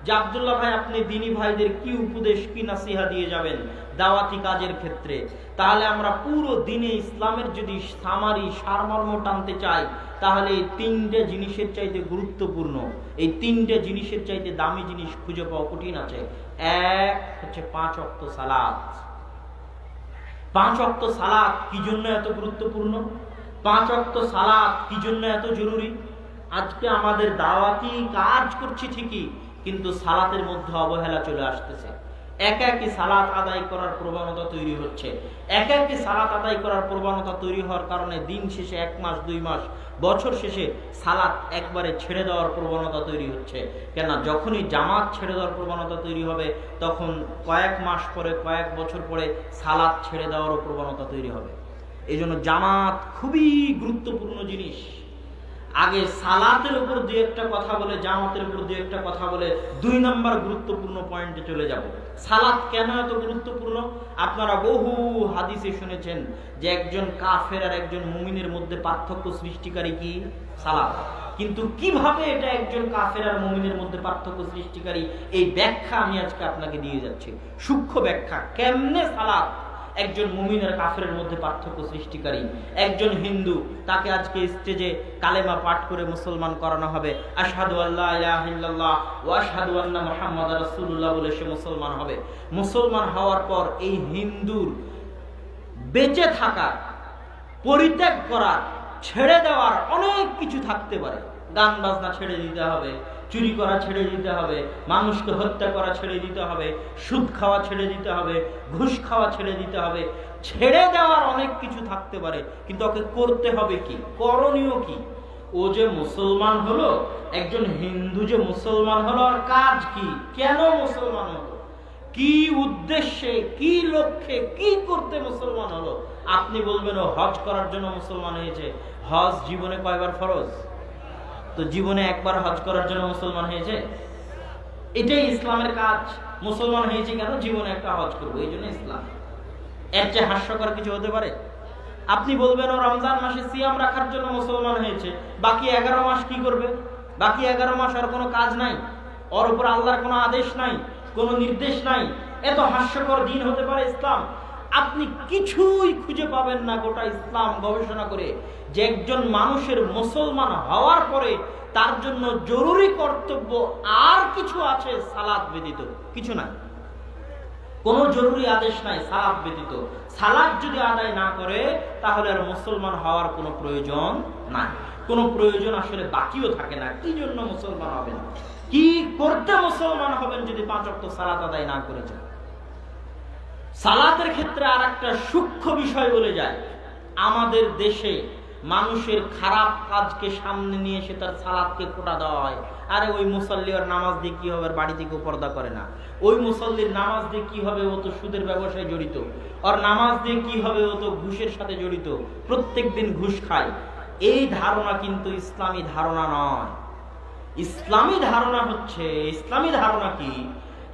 যে আব্দুল্লাহ ভাই আপনি দ্বীনী ভাইদের কি উপদেশ, কি নাসিহা দিয়ে যাবেন দাওয়াতি কাজের ক্ষেত্রে, তাহলে আমরা পুরো দ্বীনে ইসলামের যদি সামারি, সারমর্ম টানতে চাই, তাহলে এই তিনটে জিনিসের চাইতে গুরুত্বপূর্ণ, এই তিনটে জিনিসের চাইতে দামি জিনিস খুঁজে পাওয়া কঠিন আছে। এক হচ্ছে 5 ওয়াক্ত সালাত। 5 ওয়াক্ত সালাত কি জন্য এত গুরুত্বপূর্ণ? 5 ওয়াক্ত সালাত কি জন্য এত জরুরি? আজকে আমাদের দাওয়াতি কাজ করছি ঠিকই, কিন্তু সালাতের মধ্যে অবহেলা চলে আসতেছে। একাকি সালাত আদায় করার প্রবণতা তৈরি হচ্ছে। একাকি সালাত আদায় করার প্রবণতা তৈরি হওয়ার কারণে দিন শেষে 1 মাস 2 মাস, বছর শেষে সালাত একবারে ছেড়ে দেওয়ার প্রবণতা তৈরি হচ্ছে। কেন? যখনই জামাত ছেড়ে দেওয়ার প্রবণতা তৈরি হবে, তখন কয়েক মাস পরে, কয়েক বছর পরে সালাত ছেড়ে দেওয়ারও প্রবণতা তৈরি হবে। এই জন্য জামাত খুবই গুরুত্বপূর্ণ জিনিস। আগে সালাতের উপর দুই একটা কথা বলে, জামাতের উপর দুই একটা কথা বলে 2 নম্বর গুরুত্বপূর্ণ পয়েন্টে চলে যাব। সালাত কেন এত গুরুত্বপূর্ণ? আপনারা বহু হাদিসে শুনেছেন যে একজন কাফের আর একজন মুমিনের মধ্যে পার্থক্য সৃষ্টিকারী কি? সালাত। কিন্তু কিভাবে এটা একজন কাফের আর মুমিনের মধ্যে পার্থক্য সৃষ্টিকারী, এই ব্যাখ্যা আমি আজকে আপনাকে দিয়ে যাচ্ছি, সূক্ষ্ম ব্যাখ্যা। কেমনে সালাত একজন মুমিন আর কাফেরের মধ্যে পার্থক্য সৃষ্টিকারী। একজন হিন্দু, তাকে আজকে স্টেজে কালেমা পাঠ করে মুসলমান করানো হবে, আশহাদু আল্লা ইলাহা ইল্লাল্লাহ ওয়া আশহাদু আন্না মুহাম্মাদার রাসূলুল্লাহ বলে সে মুসলমান হবে। মুসলমান হওয়ার পর এই হিন্দুর বেঁচে থাকার, পরিত্যাগ করার, ছেড়ে দেওয়ার অনেক কিছু থাকতে পারে। গান বাজনা ছেড়ে দিতে হবে, চুরি করা ছেড়ে দিতে হবে, মানুষকে হত্যা করা ছেড়ে দিতে হবে, সুদ খাওয়া ছেড়ে দিতে হবে, ঘুষ খাওয়া ছেড়ে দিতে হবে। ছেড়ে দেওয়ার অনেক কিছু থাকতে পারে, কিন্তু ওকে করতে হবে কি, করণীয় কি? ও যে মুসলমান হলো, একজন হিন্দু যে মুসলমান হলো, আর কাজ কি, কেন মুসলমান হলো, কি উদ্দেশ্যে, কি লক্ষ্যে, কি করতে মুসলমান হলো? আপনি বলবেন ও হজ করার জন্য মুসলমান হয়েছে। হজ জীবনে কয়বার ফরজ? তো জীবনে একবার হজ করার জন্য মুসলমান হয়েছে? এটাই ইসলামের কাজ। মুসলমান হয়েছে কেন? জীবনে একটা হজ করবো, এই জন্য ইসলাম। এর চেয়ে হাস্যকর কিছু হতে পারে? আপনি বলবেন ও রমজান মাসে সিয়াম রাখার জন্য মুসলমান হয়েছে, বাকি 11 মাস কি করবে? বাকি 11 মাস আর কোনো কাজ নাই, ওর উপর আল্লাহর কোনো আদেশ নাই, কোনো নির্দেশ নাই। এত হাস্যকর দিন হতে পারে ইসলাম? আপনি কিছুই খুঁজে পাবেন না গোটা ইসলাম গবেষণা করে যে একজন মানুষের মুসলমান হওয়ার পরে তার জন্য জরুরি কর্তব্য আর কিছু আছে সালাত ব্যতীত? কিছু নাই, কোনো জরুরি আদেশ নাই সালাত ব্যতীত। সালাত যদি আদায় না করে তাহলে আর মুসলমান হওয়ার কোনো প্রয়োজন নাই, কোনো প্রয়োজন আসলে বাকিও থাকে না। কি জন্য মুসলমান হবেন, কি করতে মুসলমান হবেন যদি 5 ওয়াক্ত সালাত আদায় না করেছেন? সালাতের ক্ষেত্রে আর একটা সূক্ষ্ম বিষয় বলে যায়, আমাদের দেশে মানুষের খারাপ কাজকে সামনে নিয়ে এসে তার সালাতকে কোটা দেওয়া হয়। আরে ওই মুসল্লি ওর নামাজ দিয়ে কি হবে, বাড়ি থেকে পর্দা করে না। ওই মুসল্লির নামাজ দিয়ে কি হবে, ও তো সুদের ব্যবসায় জড়িত। ওর নামাজ দিয়ে কি হবে, ও তো ঘুষের সাথে জড়িত, প্রত্যেক দিন ঘুষ খায়। এই ধারণা কিন্তু ইসলামী ধারণা নয়। ইসলামী ধারণা হচ্ছে, ইসলামী ধারণা কি,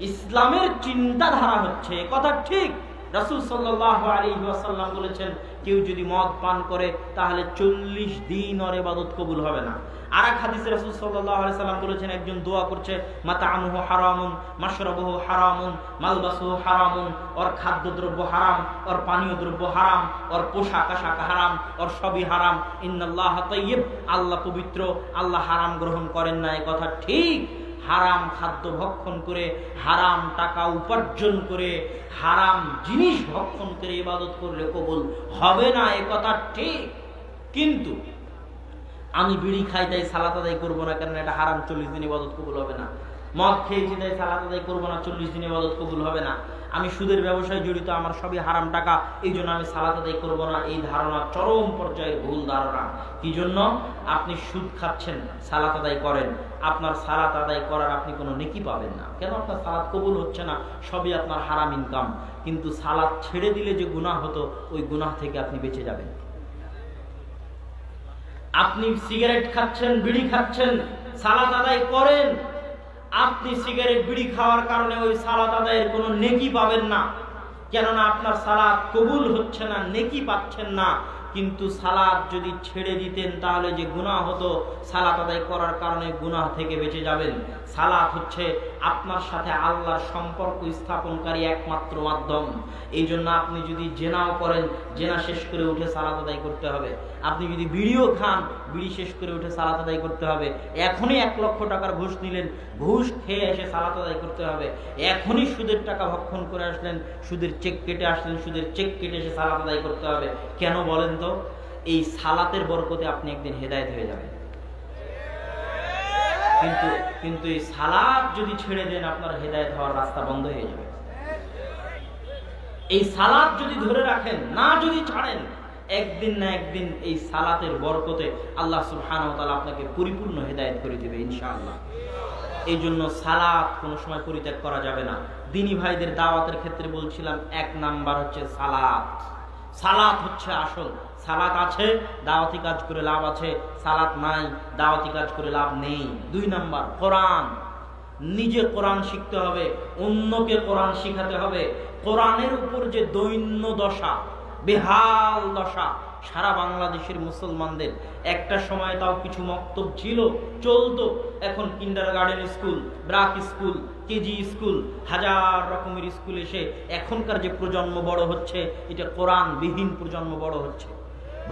ইসলামের চিন্তাধারা হচ্ছে, কথা ঠিক। রাসূল সাল্লাল্লাহু আলাইহি ওয়াসাল্লাম বলেছেন, কেউ যদি মদ পান করে তাহলে 40 দিন ওর ইবাদত কবুল হবে না। আর এক হাদিসে রাসূল সাল্লাল্লাহু আলাইহি সাল্লাম বলেছেন, একজন দোয়া করছে, মাতামুহু হারামুন মাশরাবুহু হারামুন মালবাসুহু হারামুন, ওর খাদ্যদ্রব্য হারাম, ওর পানীয় দ্রব্য হারাম, ওর পোশাক আশাক হারাম, ওর সবই হারাম। ইন্নাল্লাহা তাইয়্যিব, আল্লাহ পবিত্র, আল্লাহ হারাম গ্রহণ করেন না, এই কথা ঠিক। হারাম খাদ্য ভক্ষণ করে, হারাম টাকা উপার্জন করে, হারাম জিনিস ভক্ষণ করে ইবাদত করলে কবুল হবে না, এ কথা ঠিক। কিন্তু আমি বিড়ি খাই তাই সালাত আদায় করবো না, কারণ এটা হারাম, 40 দিন ইবাদত কবুল হবে না। মদ খেয়েছি তাই সালাত আদায় করবো না, 40 দিন ইবাদত কবুল হবে না। আমি সুদের ব্যবসায় জড়িত, আমার সবই হারাম টাকা, এই জন্য আমি সালাত আদায় করবো না। এই ধারণা চরম পর্যায়ের ভুল ধারণা। কি জন্য? আপনি সুদ খাচ্ছেন, সালাত আদায় করেন, আপনার সালাত আদায় করার আপনি কোনো নেকি পাবেন না। কেন? আপনার সালাত কবুল হচ্ছে না, সবই আপনার হারাম ইনকাম। কিন্তু সালাত ছেড়ে দিলে যে গুনাহ হতো, ওই গুনাহ থেকে আপনি বেঁচে যাবেন। আপনি সিগারেট খাচ্ছেন, বিড়ি খাচ্ছেন, সালাত আদায় করেন, আপনি সিগারেট বিড়ি খাওয়ার কারণে ওই সালাত আদায়ের কোনো নেকি পাবেন না, কেননা আপনার সালাত কবুল হচ্ছে না, নেকি পাচ্ছেন না। কিন্তু সালাত যদি ছেড়ে দিতেন তাহলে যে গুনাহ হতো, সালাত আদায় করার কারণে গুনাহ থেকে বেঁচে যাবেন। সালাত হচ্ছে আপনার সাথে আল্লাহর সম্পর্ক স্থাপনকারী একমাত্র মাধ্যম। এই জন্য আপনি যদি জেনাও করেন, জেনা শেষ করে উঠে সালাত আদায় করতে হবে। আপনি যদি বিড়িও খান, বিড়ি শেষ করে উঠে সালাত আদায় করতে হবে। এখনই 1 লক্ষ টাকার ঘুষ নিলেন, ঘুষ খেয়ে এসে সালাত আদায় করতে হবে। এখনই সুদের টাকা ভক্ষণ করে আসলেন, সুদের চেক কেটে আসলেন, সুদের চেক কেটে এসে সালাত আদায় করতে হবে। কেন বলেন তো? এই সালাতের বরকতে আপনি একদিন হেদায়েত হয়ে যাবেন। কিন্তু এই সালাত যদি ছেড়ে দেন, আপনার হেদায়েত হওয়ার রাস্তা বন্ধ হয়ে যাবে। এই সালাত যদি ধরে রাখেন, না যদি ছাড়েন, একদিন না একদিন এই সালাতের বরকতে আল্লাহ সুবহানাহু ওয়া তাআলা আপনাকে পরিপূর্ণ হেদায়েত করে দিবে ইনশাআল্লাহ। এই জন্য সালাত কোনো সময় পরিত্যাগ করা যাবে না। দ্বীনি ভাইদের দাওয়াতের ক্ষেত্রে বলছিলাম, 1 নাম্বার হচ্ছে সালাত। সালাত হচ্ছে আসল। সালাত আছে, দাওয়াতি কাজ করে লাভ আছে। সালাত নাই, দাওয়াতি কাজ করে লাভ নেই। 2 নাম্বার কোরআন। নিজে কোরআন শিখতে হবে, অন্যকে কোরআন শিখাতে হবে। কোরআনের উপর যে দৈন্য দশা, বেহাল দশা সারা বাংলাদেশের মুসলমানদের, একটা সময় তাও কিছু মক্তব ছিল, চলতো। এখন kindergarten school, BRAC school, KG school, হাজার রকমের স্কুল এসে এখনকার যে প্রজন্ম বড় হচ্ছে, এটা কোরআন বিহীন প্রজন্ম বড় হচ্ছে।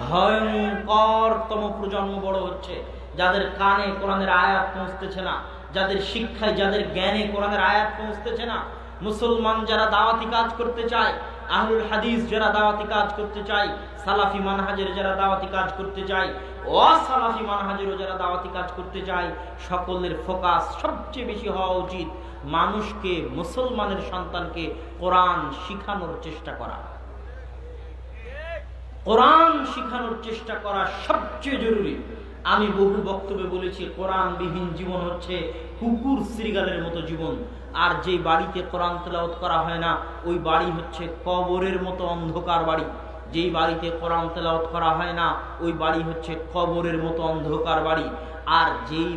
ভয়ঙ্করতম প্রজন্ম বড় হচ্ছে, যাদের কানে কোরআনের আয়াত পৌঁছতেছে না, যাদের শিক্ষায়, যাদের জ্ঞানে কোরআনের আয়াত পৌঁছতেছে না। মুসলমান যারা দাওয়াতি কাজ করতে চায়, আহলুল হাদিস যারা দাওয়াতি কাজ করতে চায়, সালাফি মানহাজের যারা দাওয়াতি কাজ করতে চায়, অসালাফি মানহাজেরও যারা দাওয়াতি কাজ করতে চায়, সকলের ফোকাস সবচেয়ে বেশি হওয়া উচিত মানুষকে, মুসলমানের সন্তানকে কোরআন শিখানোর চেষ্টা করা। কোরআন শিখানোর চেষ্টা করা সবচেয়ে জরুরি। আমি বহু বক্তব্যে বলেছি, কোরআনবিহীন জীবন হচ্ছে কুকুর শ্রীগালের মতো জীবন। আর যে বাড়িতে কোরআন তেলাওয়াত করা হয় না, ওই বাড়ি হচ্ছে কবরের মতো অন্ধকার বাড়ি। যেই বাড়িতে কোরআন তেলাওয়াত করা হয় না, ওই বাড়ি হচ্ছে কবরের মতো অন্ধকার বাড়ি। আর যেই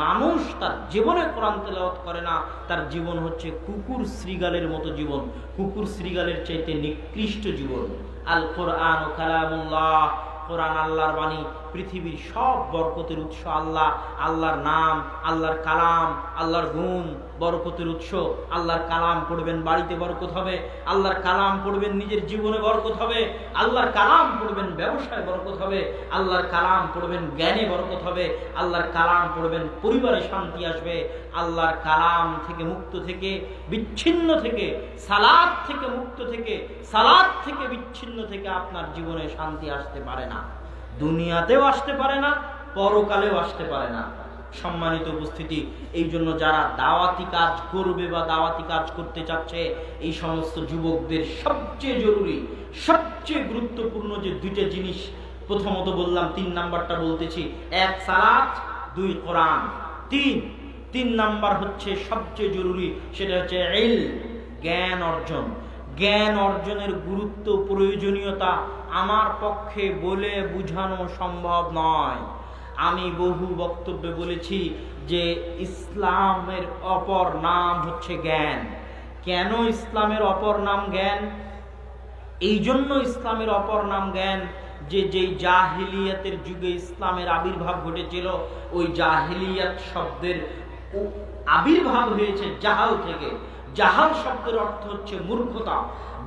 মানুষ তার জীবনে কোরআন তেলাওয়াত করে না, তার জীবন হচ্ছে কুকুর শ্রীগালের মতো জীবন, কুকুর শ্রীগালের চাইতে নিকৃষ্ট জীবন। আল কোরআন ও কালামুল্লাহ, কোরআন আল্লাহর বাণী, পৃথিবীর সব বরকতের উৎস আল্লাহ। আল্লাহর নাম, আল্লাহর কালাম, আল্লাহর গুণ বরকতের উৎস। আল্লাহর কালাম পড়বেন, বাড়িতে বরকত হবে। আল্লাহর কালাম পড়বেন, নিজের জীবনে বরকত হবে। আল্লাহর কালাম পড়বেন, ব্যবসায় বরকত হবে। আল্লাহর কালাম পড়বেন, জ্ঞানে বরকত হবে। আল্লাহর কালাম পড়বেন, পরিবারে শান্তি আসবে। আল্লাহর কালাম থেকে মুক্ত থেকে, বিচ্ছিন্ন থেকে, সালাত থেকে মুক্ত থেকে, সালাত থেকে বিচ্ছিন্ন থেকে আপনার জীবনে শান্তি আসতে পারে না, দুনিয়াতেও আসতে পারে না, পরকালেও আসতে পারে না। সম্মানিত উপস্থিতি, এই জন্য যারা দাওয়াতি কাজ করবে বা দাওয়াতি কাজ করতে চাচ্ছে, এই সমস্ত যুবকদের সবচেয়ে জরুরি, সবচেয়ে গুরুত্বপূর্ণ যে 2টা জিনিস, প্রথমত বললাম, 3 নাম্বারটা বলতেছি, 1 সালাত, 2 কোরআন, 3 নাম্বার হচ্ছে সবচেয়ে জরুরি, সেটা হচ্ছে ইলম, জ্ঞান অর্জন। জ্ঞান অর্জনের গুরুত্ব, প্রয়োজনীয়তা আমার পক্ষে বলে বুঝানো সম্ভব নয়। আমি বহু বক্তব্যে বলেছি যে ইসলামের অপর নাম হচ্ছে জ্ঞান। কেন ইসলামের অপর নাম জ্ঞান? এই জন্য ইসলামের অপর নাম জ্ঞান যে যেই জাহিলিয়াতের যুগে ইসলামের আবির্ভাব ঘটেছিল, ওই জাহিলিয়াত শব্দের আবির্ভাব হয়েছে জাহাল থেকে। জাহাল শব্দের অর্থ হচ্ছে মূর্খতা,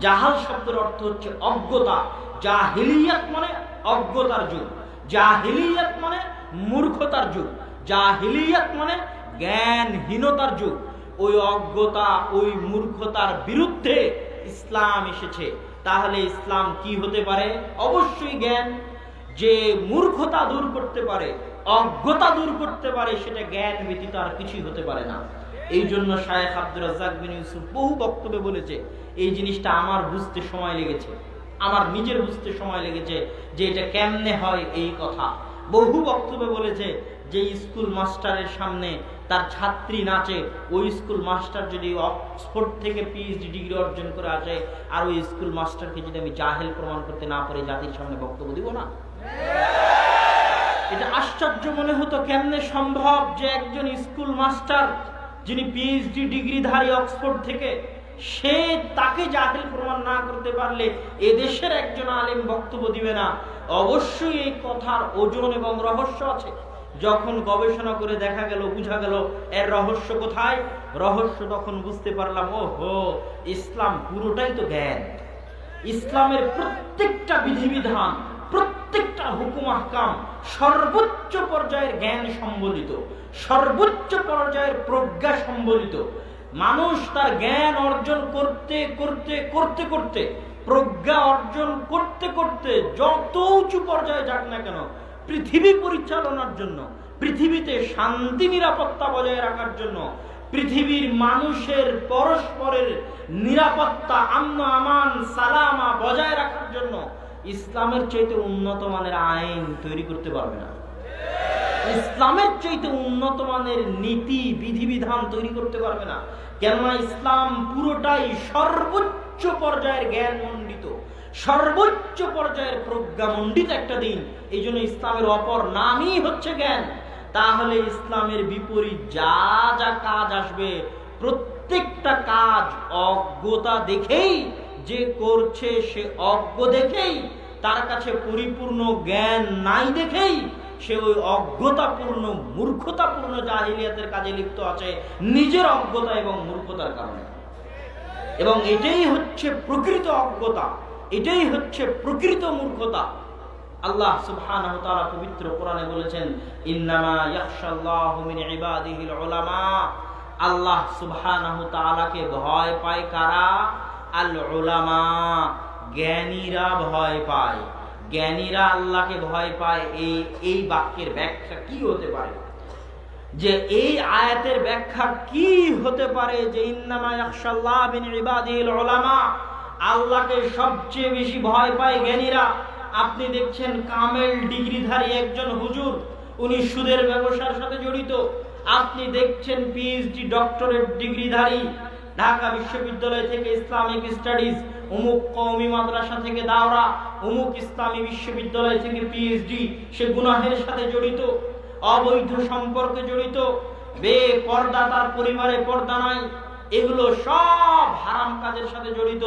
জাহাল শব্দের অর্থ হচ্ছে অজ্ঞতা। জাহিলিয়াত মানে অজ্ঞতার যুগ, জাহিলিয়াত মানে মূর্খতার যুগ, জাহিলিয়াত মানে জ্ঞানহীনতার যুগ। ওই অজ্ঞতা, ওই মূর্খতার বিরুদ্ধে ইসলাম এসেছে। তাহলে ইসলাম কি হতে পারে? অবশ্যই জ্ঞান। যে মূর্খতা দূর করতে পারে, অজ্ঞতা দূর করতে পারে, সেটা জ্ঞান ব্যতীত আর কিছুই হতে পারে না। এই জন্য শায়েখ আব্দুর রাজ্জাক বিন ইউসুফ বহু বক্তব্যে বলেছে, এই জিনিসটা আমার বুঝতে সময় লেগেছে, আমার নিজের বুঝতে সময় লেগেছে যে এটা কেমনে হয়। এই কথা বহু বক্তব্যে বলেছে যে স্কুল মাস্টারের সামনে তার ছাত্রী নাচে, ওই স্কুল মাস্টার যদি অক্সফোর্ড থেকে পিএইচডি ডিগ্রি অর্জন করে আসে, আর ওই স্কুল মাস্টারকে যদি আমি জাহেল প্রমাণ করতে না পারি, জাতির সামনে বক্তব্য দিব না? এটা আশ্চর্য মনে হতো, কেমনে সম্ভব যে একজন স্কুল মাস্টার যিনি পিএইচডি ডিগ্রিধারী অক্সফোর্ড থেকে, সে তাকে জাহেল প্রমাণ না করতে পারলে এদেশের একজন আলেম বক্তব্য দিবে না। অবশ্যই এই কথার ওজন এবং রহস্য আছে। যখন গবেষণা করে দেখা গেল, বুঝা গেল এর রহস্য কোথায়, রহস্য তখন বুঝতে পারলাম, ওহো, ইসলাম পুরোটাই তো জ্ঞান। ইসলামের প্রত্যেকটা বিধিবিধান, প্রত্যেকটা হুকুম আহকাম সর্বোচ্চ পর্যায়ের জ্ঞান সম্বলিত, সর্বোচ্চ পর্যায়ের প্রজ্ঞা সম্বলিত। মানুষ তার জ্ঞান অর্জন করতে করতে করতে করতে, প্রজ্ঞা অর্জন করতে করতে যত উঁচু পর্যায়ে যাক না কেন, পৃথিবী পরিচালনার জন্য, পৃথিবীতে শান্তি নিরাপত্তা বজায় রাখার জন্য, পৃথিবীর মানুষের পরস্পরের নিরাপত্তা, আমন আমান সালামা বজায় রাখার জন্য ইসলামের চাইতে উন্নত মানের আইন তৈরি করতে পারবে না, ইসলামের চাইতে উন্নত মানের নীতি বিধিবিধান তৈরি করতে পারবে না। কেননা ইসলাম পুরোটাই সর্বোচ্চ পর্যায়ের জ্ঞান মণ্ডিত, সর্বোচ্চ পর্যায়ের প্রজ্ঞা মণ্ডিত একটা দিন। এই জন্য ইসলামের অপর নামই হচ্ছে জ্ঞান। তাহলে ইসলামের বিপরীত যা যা কাজ আসবে, প্রত্যেকটা কাজ অজ্ঞতা দেখেই যে করছে, সে অজ্ঞ দেখেই, তার কাছে পরিপূর্ণ জ্ঞান নাই দেখেই সে ওই অজ্ঞতাপূর্ণ মূর্খতাপূর্ণ জাহিলিয়াতের কাজে লিপ্ত আছে, নিজের অজ্ঞতা এবং মূর্খতার কারণে। এবং এটাই হচ্ছে প্রকৃত অজ্ঞতা, এটাই হচ্ছে প্রকৃত মূর্খতা। আল্লাহ সুবহানাহু ওয়া তাআলা পবিত্র কোরআনে বলেছেন, ইন্নামা ইয়াখশাল্লাহু মিন ইবাদিহিল উলামা। আল্লাহ সুবহানাহু ওয়া তাআলাকে ভয় পায় কারা? আল উলামা, জ্ঞানীরা ভয় পায়। জ্ঞানীরা আল্লাহকে ভয় পায়। এই বাক্যের ব্যাখ্যা কি হতে পারে? যে এই আয়াতের ব্যাখ্যা কি হতে পারে যে ইন্নামা ইয়াখশাল্লাহু মিন ইবাদিহিল উলামা, আল্লাহকে সবচেয়ে বেশি ভয় পায় জ্ঞানীরা। আপনি দেখছেন কামেল ডিগ্রিধারী একজন হুজুর, উনি সুদের ব্যবসার সাথে জড়িত। আপনি দেখছেন পিএইচডি ডক্টরেট ডিগ্রিধারী, ঢাকা বিশ্ববিদ্যালয় থেকে ইসলামিক স্টাডিজ, অমুক কওমি মাদ্রাসা থেকে দাওরা, অমুক ইসলামী বিশ্ববিদ্যালয় থেকে পিএইচডি, সে গুনাহের সাথে জড়িত, অবৈধ সম্পর্কে জড়িত, বেপর্দা, তার পরিবারে পর্দা নাই, এগুলো সব হারাম কাজের সাথে জড়িত।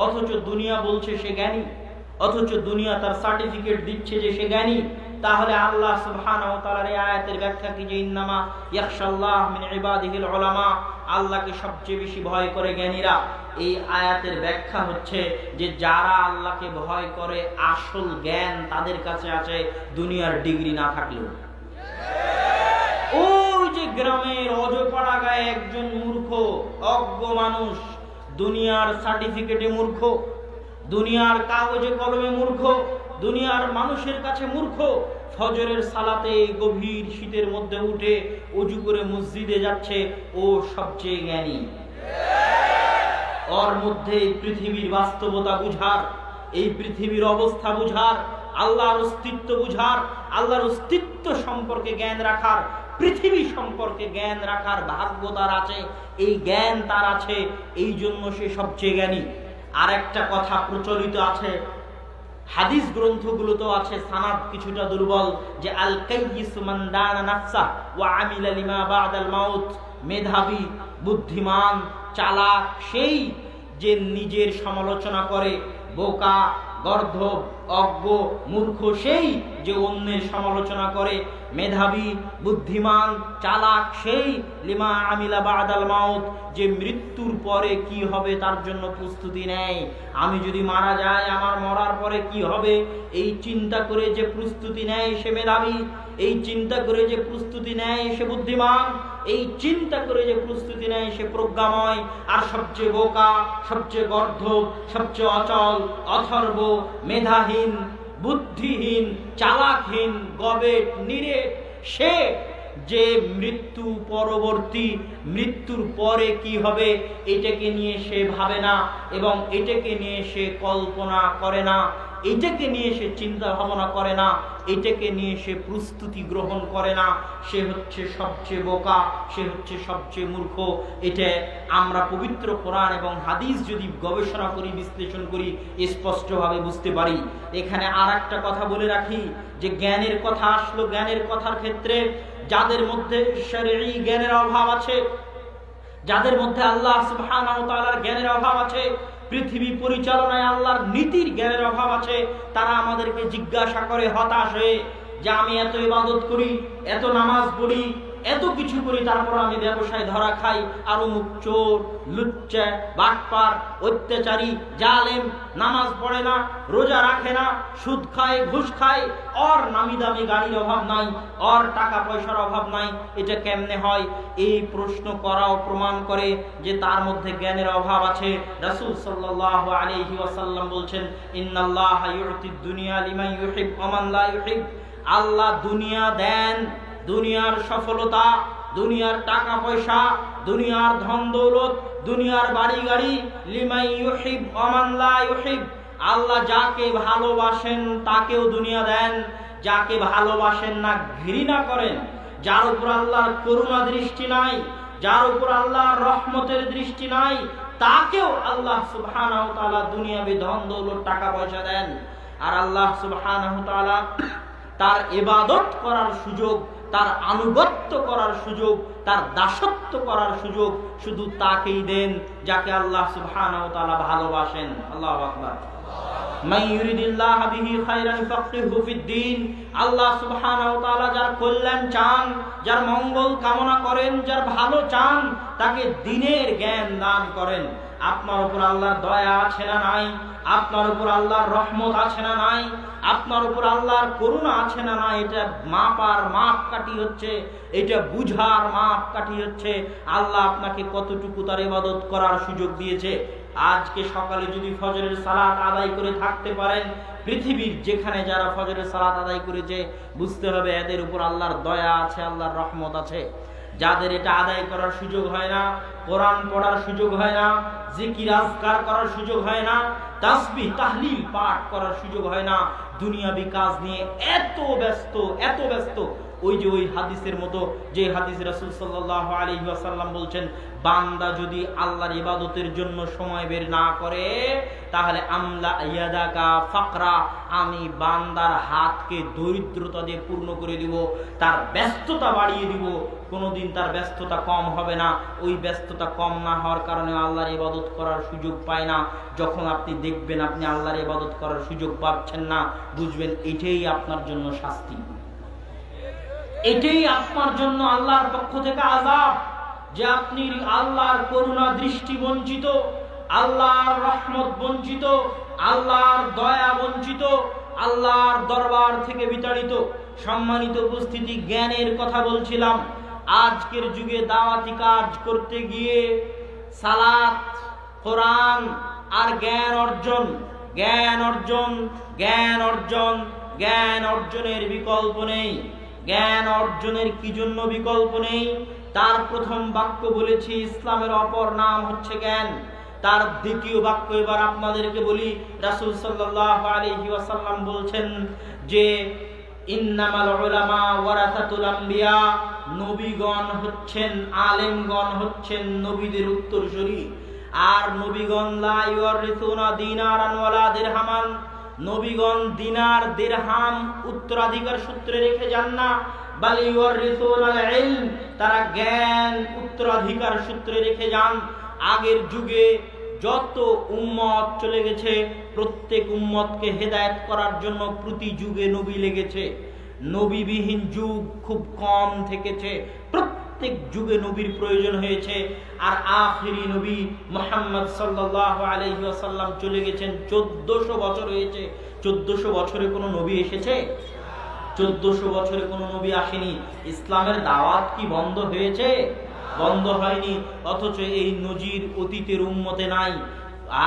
অথচ দুনিয়া বলছে সে জ্ঞানী, অথচ দুনিয়া তার সার্টিফিকেট দিচ্ছে যে সে জ্ঞানী। তাহলে আল্লাহ সুবহানাহু ওয়া তাআলার এই আয়াতের ব্যাখ্যা কি যে ইন্নামা ইয়াখশাল্লাহু মিন ইবাদিহিল উলামা, আল্লাহকে সবচেয়ে বেশি ভয় করে জ্ঞানীরা। এই আয়াতের ব্যাখ্যা হচ্ছে যে যারা আল্লাহকে ভয় করে আসল জ্ঞান তাদের কাছে আছে, দুনিয়ার ডিগ্রি না থাকলেও। ওই যে গ্রামের অজপাড়া গায়ে একজন মূর্খ অজ্ঞ মানুষ, দুনিয়ার সার্টিফিকেটে মূর্খ, দুনিয়ার কাগজে কলমে মূর্খ, দুনিয়ার মানুষের কাছে মূর্খ, ফজরের সালাতে গভীর শীতের মধ্যে উঠে ওযু করে মসজিদে যাচ্ছে, ও সবচেয়ে জ্ঞানী। ওর মধ্যে পৃথিবীর বাস্তবতা বুঝার, এই পৃথিবীর অবস্থা বুঝার, আল্লাহর অস্তিত্ব বুঝার, আল্লাহর অস্তিত্ব সম্পর্কে জ্ঞান রাখার, পৃথিবী সম্পর্কে জ্ঞান রাখার ভাগ্য তার আছে, এই জ্ঞান তার আছে, এই জন্য সে সবচেয়ে জ্ঞানী। আর একটা কথা প্রচলিত আছে, হাদিস গ্রন্থগুলোতেও আছে, সানাদ কিছুটা দুর্বল, যে আল কাইয়িস মান দানা নাফসা ওয়া আমিলা লিমা বাদাল মাউত, মেধাবী, বুদ্ধিমান, চালাক সেই যে নিজের সমালোচনা করে, বোকা, গর্ধব, অজ্ঞ, মূর্খ সেই যে অন্যের সমালোচনা করে, মেধাবী, বুদ্ধিমান, চালাক সেই লিমা আমিলা বাদাল মাউত, যে মৃত্যুর পরে কি হবে তার জন্য প্রস্তুতি নেয়। আমি যদি মারা যাই, আমার মরার পরে কি হবে এই চিন্তা করে যে প্রস্তুতি নেয় সে মেধাবী, এই চিন্তা করে যে প্রস্তুতি নেয় সে বুদ্ধিমান, এই চিন্তা করে যে প্রস্তুতি নেয় সে প্রজ্ঞাময়। আর সবচেয়ে বোকা, সবচেয়ে গর্ধব, সবচেয়ে অচল, অথর্ব, মেধাহীন, বুদ্ধিহীন, চালাকহীন, গবেট, নিরেট সে যে মৃত্যু পরবর্তী, মৃত্যুর পরে কি হবে এটাকে নিয়ে সে ভাবে না, এবং এটাকে নিয়ে সে কল্পনা করে না, এটাকে নিয়ে সে চিন্তা ভাবনা করে না, এটাকে নিয়ে সে প্রস্তুতি গ্রহণ করে না। সে হচ্ছে সবচেয়ে বোকা, সে হচ্ছে সবচেয়ে মূর্খ। এটা আমরা পবিত্র কোরআন এবং হাদিস যদি গবেষণা করি, বিশ্লেষণ করি, স্পষ্টভাবে বুঝতে পারি। এখানে আর একটা কথা বলে রাখি, যে জ্ঞানের কথা আসলো, জ্ঞানের কথার ক্ষেত্রে যাদের মধ্যে শরঈ জ্ঞানের অভাব আছে, যাদের মধ্যে আল্লাহ সুবহানাহু ওয়া তাআলার জ্ঞানের অভাব আছে, পৃথিবী পরিচালনায় আল্লাহর নীতির জ্ঞানের অভাব আছে, তারা আমাদেরকে জিজ্ঞাসা করে হতাশ হয়ে, যে আমি এত ইবাদত করি, এত নামাজ পড়ি, এত কিছু করি, তারপর আমি ব্যবসায় ধরা খাই, আর অমুক চোর, লুচ্চা, বাটপার, অত্যাচারী, জালেম, নামাজ পড়ে না, রোজা রাখে না, সুদ খায়, ঘুষ খায়, ওর নামি দামি গাড়ির অভাব নাই, ওর টাকা পয়সার অভাব নাই, এটা কেমনে হয়? এই প্রশ্ন করাও প্রমাণ করে যে তার মধ্যে জ্ঞানের অভাব আছে। রাসূল সাল্লাল্লাহু আলাইহি ওয়াসাল্লাম বলছেন, ইন্নাল্লাহা ইউতিদ দুনিয়া লিমান ইউহিব ওয়া মান লা ইউহিব। আল্লাহ দুনিয়া দেন, দুনিয়ার সফলতা, দুনিয়ার টাকা পয়সা, দুনিয়ার ধন দৌলত, দুনিয়ার বাড়ি গাড়ি, লিমান ইউহিব ওয়া মান লা ইউহিব। আল্লাহ যাকে ভালোবাসেন তাকেও দুনিয়া দেন, যাকে ভালোবাসেন না, ঘৃণা করেন, যার উপর আল্লাহর করুণা দৃষ্টি নাই, যার উপর আল্লাহর রহমতের দৃষ্টি নাই, তাকেও আল্লাহ সুবহানাহু ওয়া তাআলা দুনিয়াবি ধন দৌলত, টাকা পয়সা দেন। আর আল্লাহ সুবহানাহু ওয়া তাআলা তার ইবাদত করার সুযোগ, তার আনুগত্য করার সুযোগ, তার দাসত্ব করার সুযোগ শুধু তাকেই দেন যাকে আল্লাহ সুবহানাহু ওয়া তাআলা ভালোবাসেন। আল্লাহু আকবার। মান ইউরিদিল্লাহু বিহি খায়রান ফাকহিহু ফিদ্দীন। আল্লাহ সুবহানাহু ওয়া তাআলা যার কল্যাণ চান, যার মঙ্গল কামনা করেন, যার ভালো চান, তাকে দ্বীনের জ্ঞান দান করেন। আপনার উপর আল্লাহর দয়া আছে না নাই? আপনার উপর আল্লাহর রহমত আছে না নাই? আপনার উপর আল্লাহর করুণা আছে না নাই? এটা মাপার মাপকাঠি হচ্ছে, এটা বুঝার মাপকাঠি হচ্ছে আল্লাহ আপনাকে কতটুকু তার ইবাদত করার সুযোগ দিয়েছে। আজকে সকালে যদি ফজরের সালাত আদায় করে থাকতে পারেন, পৃথিবীর যেখানে যারা ফজরের সালাত আদায় করেছে, বুঝতে হবে এদের উপর আল্লাহর দয়া আছে, আল্লাহর রহমত আছে। যাদের এটা আদায় করার সুযোগ হয় না, কোরআন পড়ার সুযোগ হয় না, জিকির আজকার করার সুযোগ হয় না, তাসবিহ তাহলিল পাঠ করার সুযোগ হয় না, দুনিয়াবি কাজ নিয়ে এত ব্যস্ত, এত ব্যস্ত, ওই যে ওই হাদিসের মতো, যে হাদিস রাসূল সাল্লাল্লাহু আলাইহি ওয়াসাল্লাম বলছেন, বান্দা যদি আল্লাহর ইবাদতের জন্য সময় বের না করে, তাহলে আমলা ইয়াদাকা ফাকরা, আমি বান্দার হাতকে দরিদ্রতা দিয়ে পূর্ণ করে দিব, তার ব্যস্ততা বাড়িয়ে দিব, কোনোদিন তার ব্যস্ততা কম হবে না। ওই ব্যস্ততা কম না হওয়ার কারণে আল্লাহর ইবাদত করার সুযোগ পায় না। যখন আপনি দেখবেন আপনি আল্লাহর ইবাদত করার সুযোগ পাচ্ছেন না, বুঝবেন এটাই আপনার জন্য শাস্তি, এটাই আপনার জন্য আল্লাহর পক্ষ থেকে আযাব, যে আপনি আল্লাহর করুণা দৃষ্টি বঞ্চিত, আল্লাহর রহমত বঞ্চিত, আল্লাহর দয়া বঞ্চিত, আল্লাহর দরবার থেকে বিতাড়িত। সম্মানিত উপস্থিতি, জ্ঞানের কথা বলছিলাম। আজকের যুগে দাওয়াতি কাজ করতে গিয়ে সালাত, কোরআন আর জ্ঞান অর্জন, জ্ঞান অর্জন, জ্ঞান অর্জন, জ্ঞান অর্জনের বিকল্প নেই। জ্ঞান অর্জনের কি জন্য বিকল্প নেই? তার প্রথম বাক্য বলেছি, ইসলামের অপর নাম হচ্ছে জ্ঞান। তার দ্বিতীয় বাক্য এবার আপনাদেরকে বলি, রাসূল সাল্লাল্লাহু আলাইহি ওয়াসাল্লাম বলছেন যে ইন্নামাল উলামা ওয়ারাসাতুল আম্বিয়া, নবীগণ হচ্ছেন, আলেমগণ হচ্ছেন নবীদের উত্তরসূরি। আর নবীগণ লা ইউরিসুনা দিনারান ওয়ালা দিরহামান, নবীগণ দিনার দিরহাম উত্তরাধিকার সূত্রে রেখে যান না, বাল ইউরিসুনাল ইলম, তারা জ্ঞান উত্তরাধিকার সূত্রে রেখে যান। আগের যুগে যত উম্মত চলে গেছে, প্রত্যেক উম্মতকে হেদায়েত করার জন্য প্রতি যুগে নবী লেগেছে। নবীবিহীন যুগ খুব কম থেকেছে, প্রত্যেক যুগে নবীর প্রয়োজন হয়েছে। আর আখিরি নবী মুহাম্মদ সাল্লাল্লাহু আলাইহি ওয়াসাল্লাম চলে গেছেন 1400 বছর হয়েছে। 1400 বছরে কোনো নবী এসেছে? 1400 বছরে কোনো নবী আসেনি। ইসলামের দাওয়াত কি বন্ধ হয়েছে? বন্ধ হয়নি। অথচ এই নজির অতীতের উম্মতে নাই।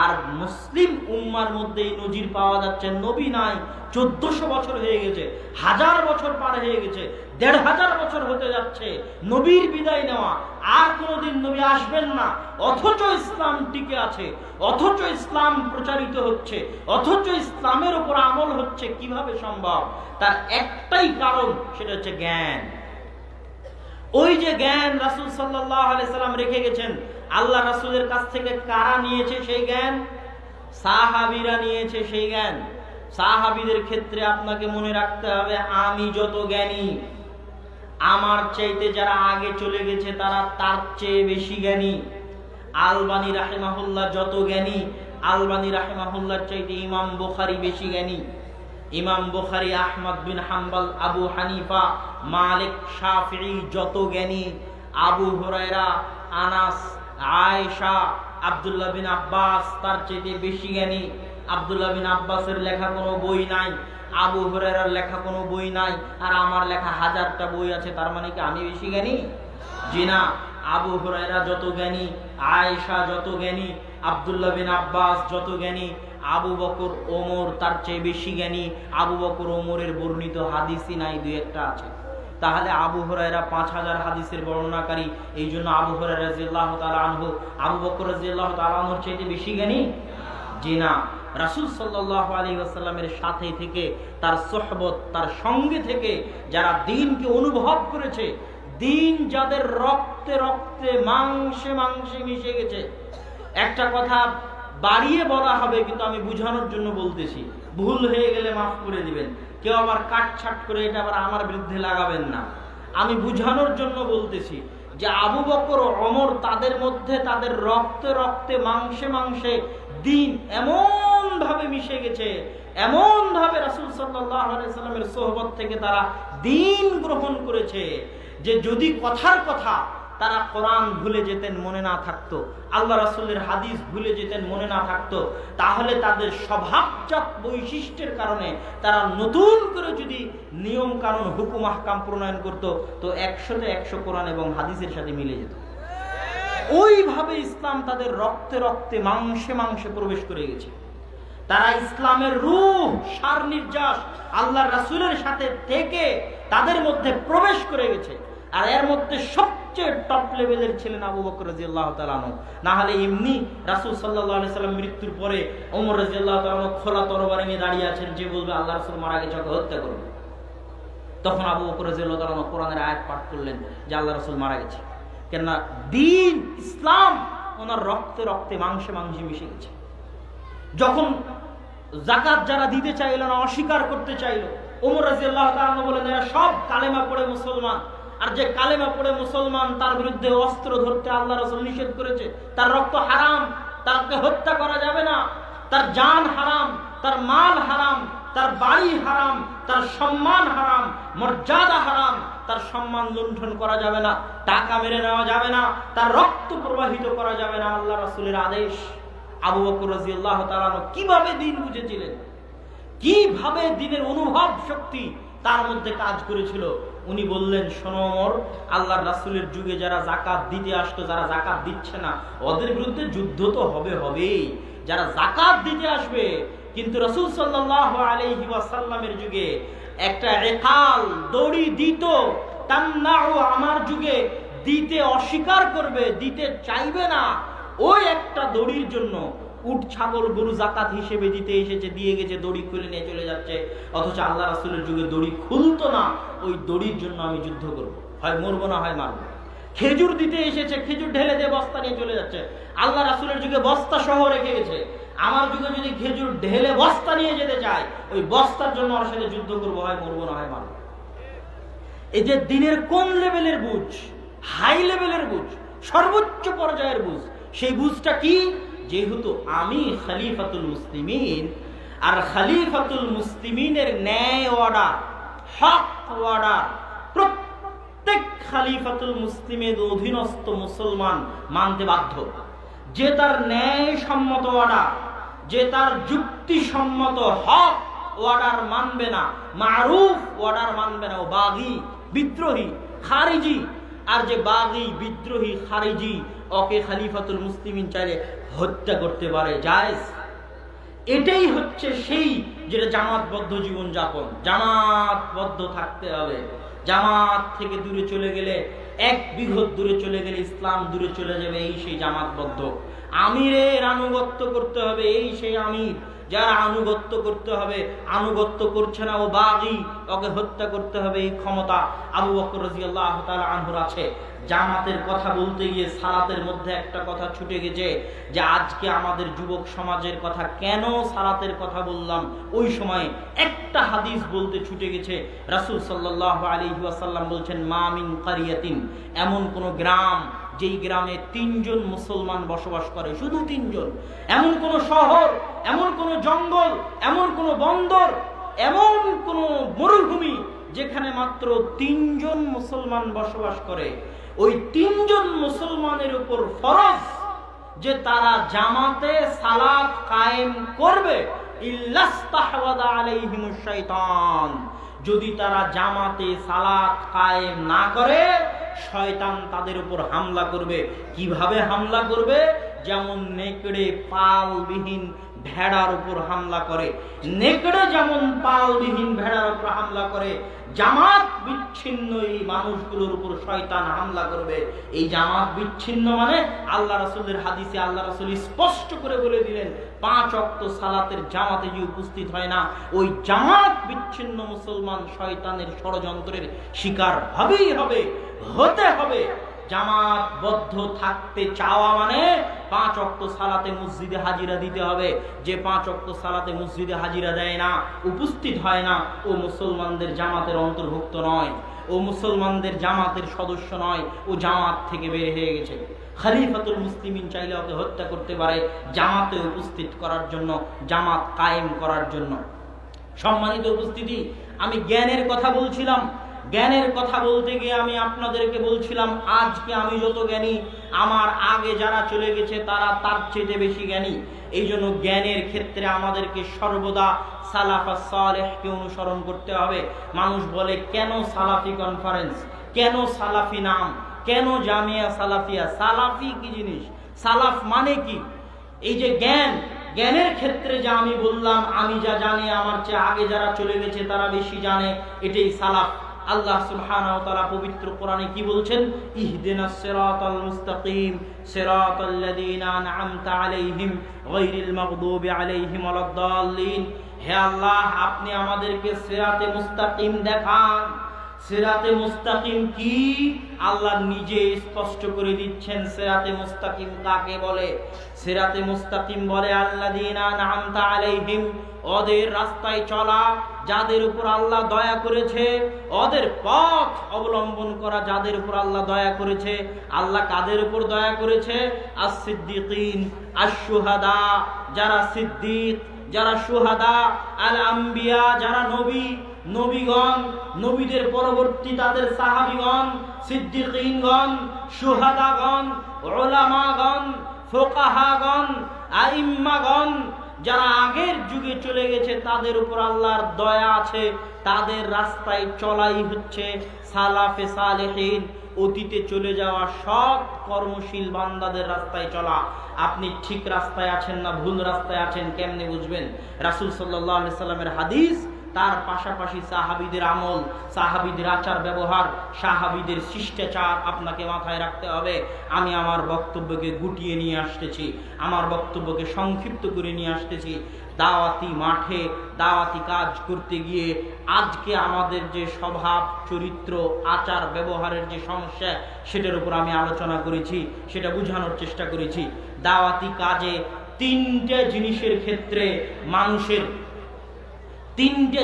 আর মুসলিম উম্মার মধ্যে এই নজির পাওয়া যাচ্ছে, নবী নাই। 1400 বছর হয়ে গেছে, 1000 বছর পার হয়ে গেছে, 1500 বছর হতে যাচ্ছে নবীর বিদায় নেওয়া। আর কোনোদিন নবী আসবেন না, অথচ ইসলাম টিকে আছে, অথচ ইসলাম প্রচারিত হচ্ছে, অথচ ইসলামের উপর আমল হচ্ছে। কিভাবে সম্ভব? তার একটাই কারণ, সেটা হচ্ছে জ্ঞান। ওই যে জ্ঞান রাসূল সাল্লাল্লাহু আলাইহি সাল্লাম রেখে গেছেন, আল্লাহ রাসূলের কাছ থেকে কারা নিয়েছে সেই জ্ঞান? সাহাবীরা নিয়েছে সেই জ্ঞান। সাহাবীদের ক্ষেত্রে আপনাকে মনে রাখতে হবে, আমি যত জ্ঞানী, আমার চাইতে যারা আগে চলে গেছে তারা তার চেয়ে বেশি জ্ঞানী। আলবানী রাহিমাহুল্লাহ যত জ্ঞানী, আলবানী রাহিমাহুল্লাহর চাইতে ইমাম বুখারী বেশি জ্ঞানী। ইমাম বুখারী, আহমদ বিন হাম্বল, আবু হানিফা, মালিক, শাফিঈ যত জ্ঞানী, আবু হুরায়রা, আনাস, আয়েশা, আব্দুল্লাহ বিন আব্বাস তার চাইতে বেশি জ্ঞানী। আব্দুল্লাহ বিন আব্বাসের লেখা কোনো বই নাই, আবু হুরায়রার লেখা কোনো বই নাই, আর আমার লেখা 1000টা বই আছে। তার মানে কি আমি বেশি জ্ঞানী? জি না। আবু হুরায়রা যত জ্ঞানী, আয়েশা যত জ্ঞানী, আব্দুল্লাহ বিন আব্বাস যত জ্ঞানী, আবু বকর ওমর তার চেয়ে বেশি জ্ঞানী। আবু বকর ওমরের বর্ণিত হাদিসই নাই, দুই একটা আছে। তাহলে আবু হুরায়রা 5000 হাদিসের বর্ণনাকারী, এই জন্য আবু হুরায়রা রাদিয়াল্লাহু তাআলা আনহু আবু বকর রাদিয়াল্লাহু তাআলা আনহুর চাইতে বেশি জ্ঞানী? জি না। রাসূল সাল্লাল্লাহু আলাইহি ওয়াসাল্লামের সাথে থেকে, তার সোহবত, তার সঙ্গে থেকে যারা দ্বীনকে অনুভব করেছে, দ্বীন যাদের রক্তে রক্তে, মাংসে মাংসে মিশে গেছে। একটা কথা বাড়িয়ে বলা হবে, কিন্তু আমি বুঝানোর জন্য বলতেছি, ভুল হয়ে গেলে মাফ করে দিবেন। কেউ আবার কাটছাট করে এটা আবার আমার বিরুদ্ধে লাগাবেন না। আমি বুঝানোর জন্য বলতেছি যে আবু বকর ও ওমর, তাদের মধ্যে তাদের রক্তে রক্তে, মাংসে মাংসে দ্বীন এমন ভাবে মিশে গেছে, এমন ভাবে রাসূল সাল্লাল্লাহু আলাইহি সাল্লামের সোহবত থেকে তারা দ্বীন গ্রহণ করেছে যে যদি কথার কথা তারা কোরআন ভুলে যেতেন, মনে না থাকতো, আল্লাহ রাসূলের হাদিস ভুলে যেতেন, মনে না থাকতো, তাহলে তাদের স্বভাবজাত বৈশিষ্ট্যের কারণে তারা নতুন করে যদি নিয়ম কানুন, হুকুম আহকাম প্রণয়ন করত, তো 100তে 100 কোরআন এবং হাদিসের সাথে মিলে যেত। ওইভাবে ইসলাম তাদের রক্তে রক্তে, মাংসে মাংসে প্রবেশ করে গেছে। তারা ইসলামের রূহ, সার নির্যাস আল্লাহর রাসূলের সাথে থেকে তাদের মধ্যে প্রবেশ করে গেছে। আর এর মধ্যে সবচেয়ে টপ লেভেলের ছিলেন আবু বকর রাদিয়াল্লাহু তাআলা আনহু। না হলে এমনি রাসূল সাল্লাল্লাহু আলাইহি সাল্লাম মৃত্যুর পরে ওমর রাদিয়াল্লাহু তাআলা আনহু খোলা তরবারি নিয়ে দাঁড়িয়ে আছেন, যে বলবে আল্লাহ রাসূল মারা গেছে, ওকে হত্যা করবে। তখন আবু বকর রাদিয়াল্লাহু তাআলা আনহু কোরআনের আয়াত পাঠ করলেন যে আল্লাহ রাসূল মারা গেছে। কেননা দ্বীন, ইসলাম ওনার রক্তে রক্তে, মাংসে মাংসে মিশে গেছে। যখন যাকাত যারা দিতে চাইল না, অস্বীকার করতে চাইল, ওমর রাদিয়াল্লাহু তাআলা আনহু বলেন এরা সব কালেমা পড়ে মুসলমান, আর যে কালেমা পড়ে মুসলমান তার বিরুদ্ধে অস্ত্র ধরতে আল্লাহ রাসূল নিষেধ করেছে। তার রক্ত হারাম, তাকে হত্যা করা যাবে না, তার জান হারাম, তার মাল হারাম, তার বাড়ি হারাম, তার সম্মান হারাম, মর্যাদা হারাম, তার সম্মান লুণ্ঠন করা যাবে না, টাকা মেরে নেওয়া যাবে না, তার রক্ত প্রবাহিত করা যাবে না, আল্লাহ রাসূলের আদেশ। আবু বকর রাদিয়াল্লাহু তাআলা কিভাবে দ্বীন বুঝেছিলেন, কিভাবে দ্বীনের অনুভব শক্তি তার মধ্যে কাজ করেছিল, উনি বললেন, শোনো ওমর, আল্লাহর রাসূলের যুগে যারা যাকাত দিতে আসতো, যারা যাকাত দিচ্ছে না, ওদের বিরুদ্ধে যুদ্ধ তো হবেই। যারা যাকাত দিতে আসবে, কিন্তু রাসূল সাল্লাল্লাহু আলাইহি ওয়াসাল্লামের যুগে একটা ইকাল, দড়ি দিত, তামনাউ, আমার যুগে দিতে অস্বীকার করবে, দিতে চাইবে না, ওই একটা দড়ির জন্য উট, ছাগল, গরু যাকাত হিসেবে দিতে এসেছে, দিয়ে গেছে, দড়ি খুলে নিয়ে চলে যাচ্ছে। অথচ আল্লাহ রাসূলের যুগে দড়ি খুলতো না, ওই দড়ির জন্য আমি যুদ্ধ করব, হয় মরবো না হয় মারবো। খেজুর দিতে এসেছে, খেজুর ঢেলে দিয়ে বস্তা নিয়ে চলে যাচ্ছে। আল্লাহ রাসূলের যুগে বস্তা সহ রেখে গেছে, আমার যুগে যদি খেজুর ঢেলে বস্তা নিয়ে যেতে চায়, ওই বস্তার জন্য ওর সাথে যুদ্ধ করবো, হয় মরবো না হয় মারবো। এই যে দিনের কোন লেভেলের বুঝ, হাই লেভেলের বুঝ, সর্বোচ্চ পর্যায়ের বুঝ, সেই বুঝটা কি? যেহেতু আমি খলিফাতুল মুসলিমিন, আর খলিফাতুল মুসলিমিনের ন্যায় অর্ডার, হক অর্ডার প্রত্যেক খলিফাতুল মুসলিমের অধীনস্থ মুসলমান মানতে বাধ্য। যে তার ন্যায় সম্মত অর্ডার, যে তার যুক্তিসম্মত হক অর্ডার মানবে না, মারুফ অর্ডার মানবে না, ও বাগী, বিদ্রোহী, খারিজি। আর যে বাগী, বিদ্রোহী, খারিজি, ওকে খলিফাতুল মুসলিমিন চাইলে হত্যা করতে পারে, জায়েজ। এটাই হচ্ছে সেই যেটা জামাতবদ্ধ জীবন যাপন। জামাতবদ্ধ থাকতে হবে। জামাত থেকে দূরে চলে গেলে, এক বিঘত দূরে চলে গেলে ইসলাম দূরে চলে যাবে, এই সেই জামাতবদ্ধ। আমিরের আনুগত্য করতে হবে, এই সেই আমির। যারা আনুগত্য করতে হবে, আনুগত্য করছে না, ও বাগী, ওকে হত্যা করতে হবে, এই ক্ষমতা আবু বকর রাদিয়াল্লাহু তাআলা আনহুর আছে। জামাতের কথা বলতে গিয়ে সালাতের মধ্যে একটা কথা ছুটে গেছে, যে আজকে আমাদের যুবক সমাজের কথা কেন সালাতের কথা বললাম, ওই সময় একটা হাদিস বলতে ছুটে গেছে। রাসূল সাল্লাল্লাহু আলাইহি ওয়াসাল্লাম বলছেন, মা মিন কারিয়াতিন, এমন কোন গ্রাম যেই গ্রামে 3 জন মুসলমান বসবাস করে, শুধু 3 জন, এমন কোন শহর, এমন কোন জঙ্গল, এমন কোন বন্দর, এমন কোন মরুভূমি যেখানে মাত্র 3 জন মুসলমান বসবাস করে, ওই 3 জন মুসলমানের উপর ফরজ যে তারা জামাতে সালাত কায়েম করবে, ইল্লাস্তাহওয়াদা আলাইহিমুশ শাইতান। যদি তারা জামাতে সালাত কায়েম না করে, শয়তান তাদের উপর হামলা করবে। কিভাবে হামলা করবে? যেমন নেকড়ে পালবিহীন ভেড়ার উপর হামলা করে, নেকড়ে যেমন পালবিহীন ভেড়ার উপর হামলা করে, জামাত বিচ্ছিন্ন এই মানুষগুলোর উপর শয়তান হামলা করবে। এই জামাত বিচ্ছিন্ন মানে আল্লাহ রাসূলের হাদিসে আল্লাহ রাসূল স্পষ্ট করে বলে দিলেন, 5 ওয়াক্ত সালাতের জামাতে যে উপস্থিত হয় না, ওই জামাত বিচ্ছিন্ন মুসলমান শয়তানের ষড়যন্ত্রের শিকার হবেই হবে, হতে হবে। জামাতবদ্ধ থাকতে চাওয়া মানে 5 ওয়াক্ত সালাতে মসজিদে হাজিরা দিতে হবে। যে 5 ওয়াক্ত সালাতে মসজিদে হাজিরা দেয় না, উপস্থিত হয় না, ও মুসলমানদের জামাতের অন্তর্ভুক্ত নয়, ও মুসলমানদের জামাতের সদস্য নয়, ও জামাত থেকে বের হয়ে গেছে। খলিফাতুল মুসলিমিন চাইলে ওকে হত্যা করতে পারে জামাতে উপস্থিত করার জন্য, জামাত কায়েম করার জন্য। সম্মানিত উপস্থিতি, আমি জ্ঞানের কথা বলছিলাম। জ্ঞানের কথা বলতে গিয়ে আমি আপনাদেরকে বলছিলাম, আজকে আমি যত জ্ঞানী, আমার আগে যারা চলে গেছে তারা তার চেয়ে বেশি জ্ঞানী। এই জন্য জ্ঞানের ক্ষেত্রে আমাদেরকে সর্বদা সালাফাস সালেহকে অনুসরণ করতে হবে। মানুষ বলে, কেন সালাফি কনফারেন্স, কেন সালাফি নাম, কেন জামিয়া সালাফিয়া? সালাফি কি জিনিস? সালাফ মানে কি? এই যে জ্ঞান, জ্ঞানের ক্ষেত্রে যা আমি বললাম, আমি যা জানি, আমার চেয়ে আগে যারা চলে গেছে তারা বেশি জানে, এটাই সালাফ। আল্লাহ সুবহানাহু ওয়া তাআলা পবিত্র কোরআনে কি বলছেন? ইহদিনাস সিরাতাল মুস্তাকিম সিরাতাল্লাযীনা আন'আমতা আলাইহিম গায়রিল মাগদুবি আলাইহিম ওয়ালাদ-দাল্লিন। হে আল্লাহ, আপনি আমাদেরকে সিরাতে মুস্তাকিম দেখান। সিরাতে মুস্তাকিম কি? আল্লাহ নিজে স্পষ্ট করে দিচ্ছেন সিরাতে মুস্তাকিম কাকে বলে। সিরাতে মুস্তাকিম বলে আল্লাযীনা আন'আমতা আলাইহিম, ওদের রাস্তায় চলা, যাদের উপর আল্লাহ দয়া করেছে, ওদের পথ অবলম্বন করা, যাদের উপর আল্লাহ দয়া করেছে। আল্লাহ কাদের উপর দয়া করেছে? আস-সিদ্দিকিন, আশ-শুহাদা, যারা সিদ্দিক, যারা শুহাদা, আল আম্বিয়া, যারা নবী, নবীগণ, নবীদের পরবর্তী তাদের সাহাবীগণ, সিদ্দিকিনগণ, শুহাদাগণ, উলামাগণ, ফুকাহাগণ, আইম্মাগণ, যারা আগের যুগে চলে গেছে, তাদের উপর আল্লাহর দয়া আছে। তাদের রাস্তায় চলাই হচ্ছে সালাফে সালেহিন, অতীতে চলে যাওয়া সব কর্মশীল বান্দাদের রাস্তায় চলা। আপনি ঠিক রাস্তায় আছেন না ভুল রাস্তায় আছেন কেমনে বুঝবেন? রাসূল সাল্লাল্লাহু আলাইহি সাল্লামের হাদিস, তার পাশাপাশি সাহাবীদের আমল, সাহাবীদের আচার ব্যবহার, সাহাবীদের শিষ্টাচার আপনাকে মাথায় রাখতে হবে। আমি আমার বক্তব্যকে গুটিয়ে নিয়ে আসতেছি, আমার বক্তব্যকে সংক্ষিপ্ত করে নিয়ে আসতেছি। দাওয়াতি মাঠে দাওয়াতি কাজ করতে গিয়ে আজকে আমাদের যে স্বভাব চরিত্র আচার ব্যবহারের যে সমস্যা, সেটার উপর আমি আলোচনা করেছি, সেটা বোঝানোর চেষ্টা করেছি। দাওয়াতি কাজে তিনটা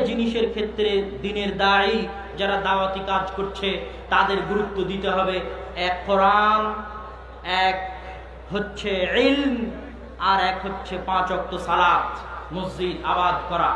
জিনিসের ক্ষেত্রে দিনের দায়ী যারা দাওয়াতি কাজ করছে তাদের গুরুত্ব দিতে হবে। এক কোরআন, এক হচ্ছে ইলম, আর এক হচ্ছে 5 ওয়াক্ত সালাত, মসজিদ আবাদ করা।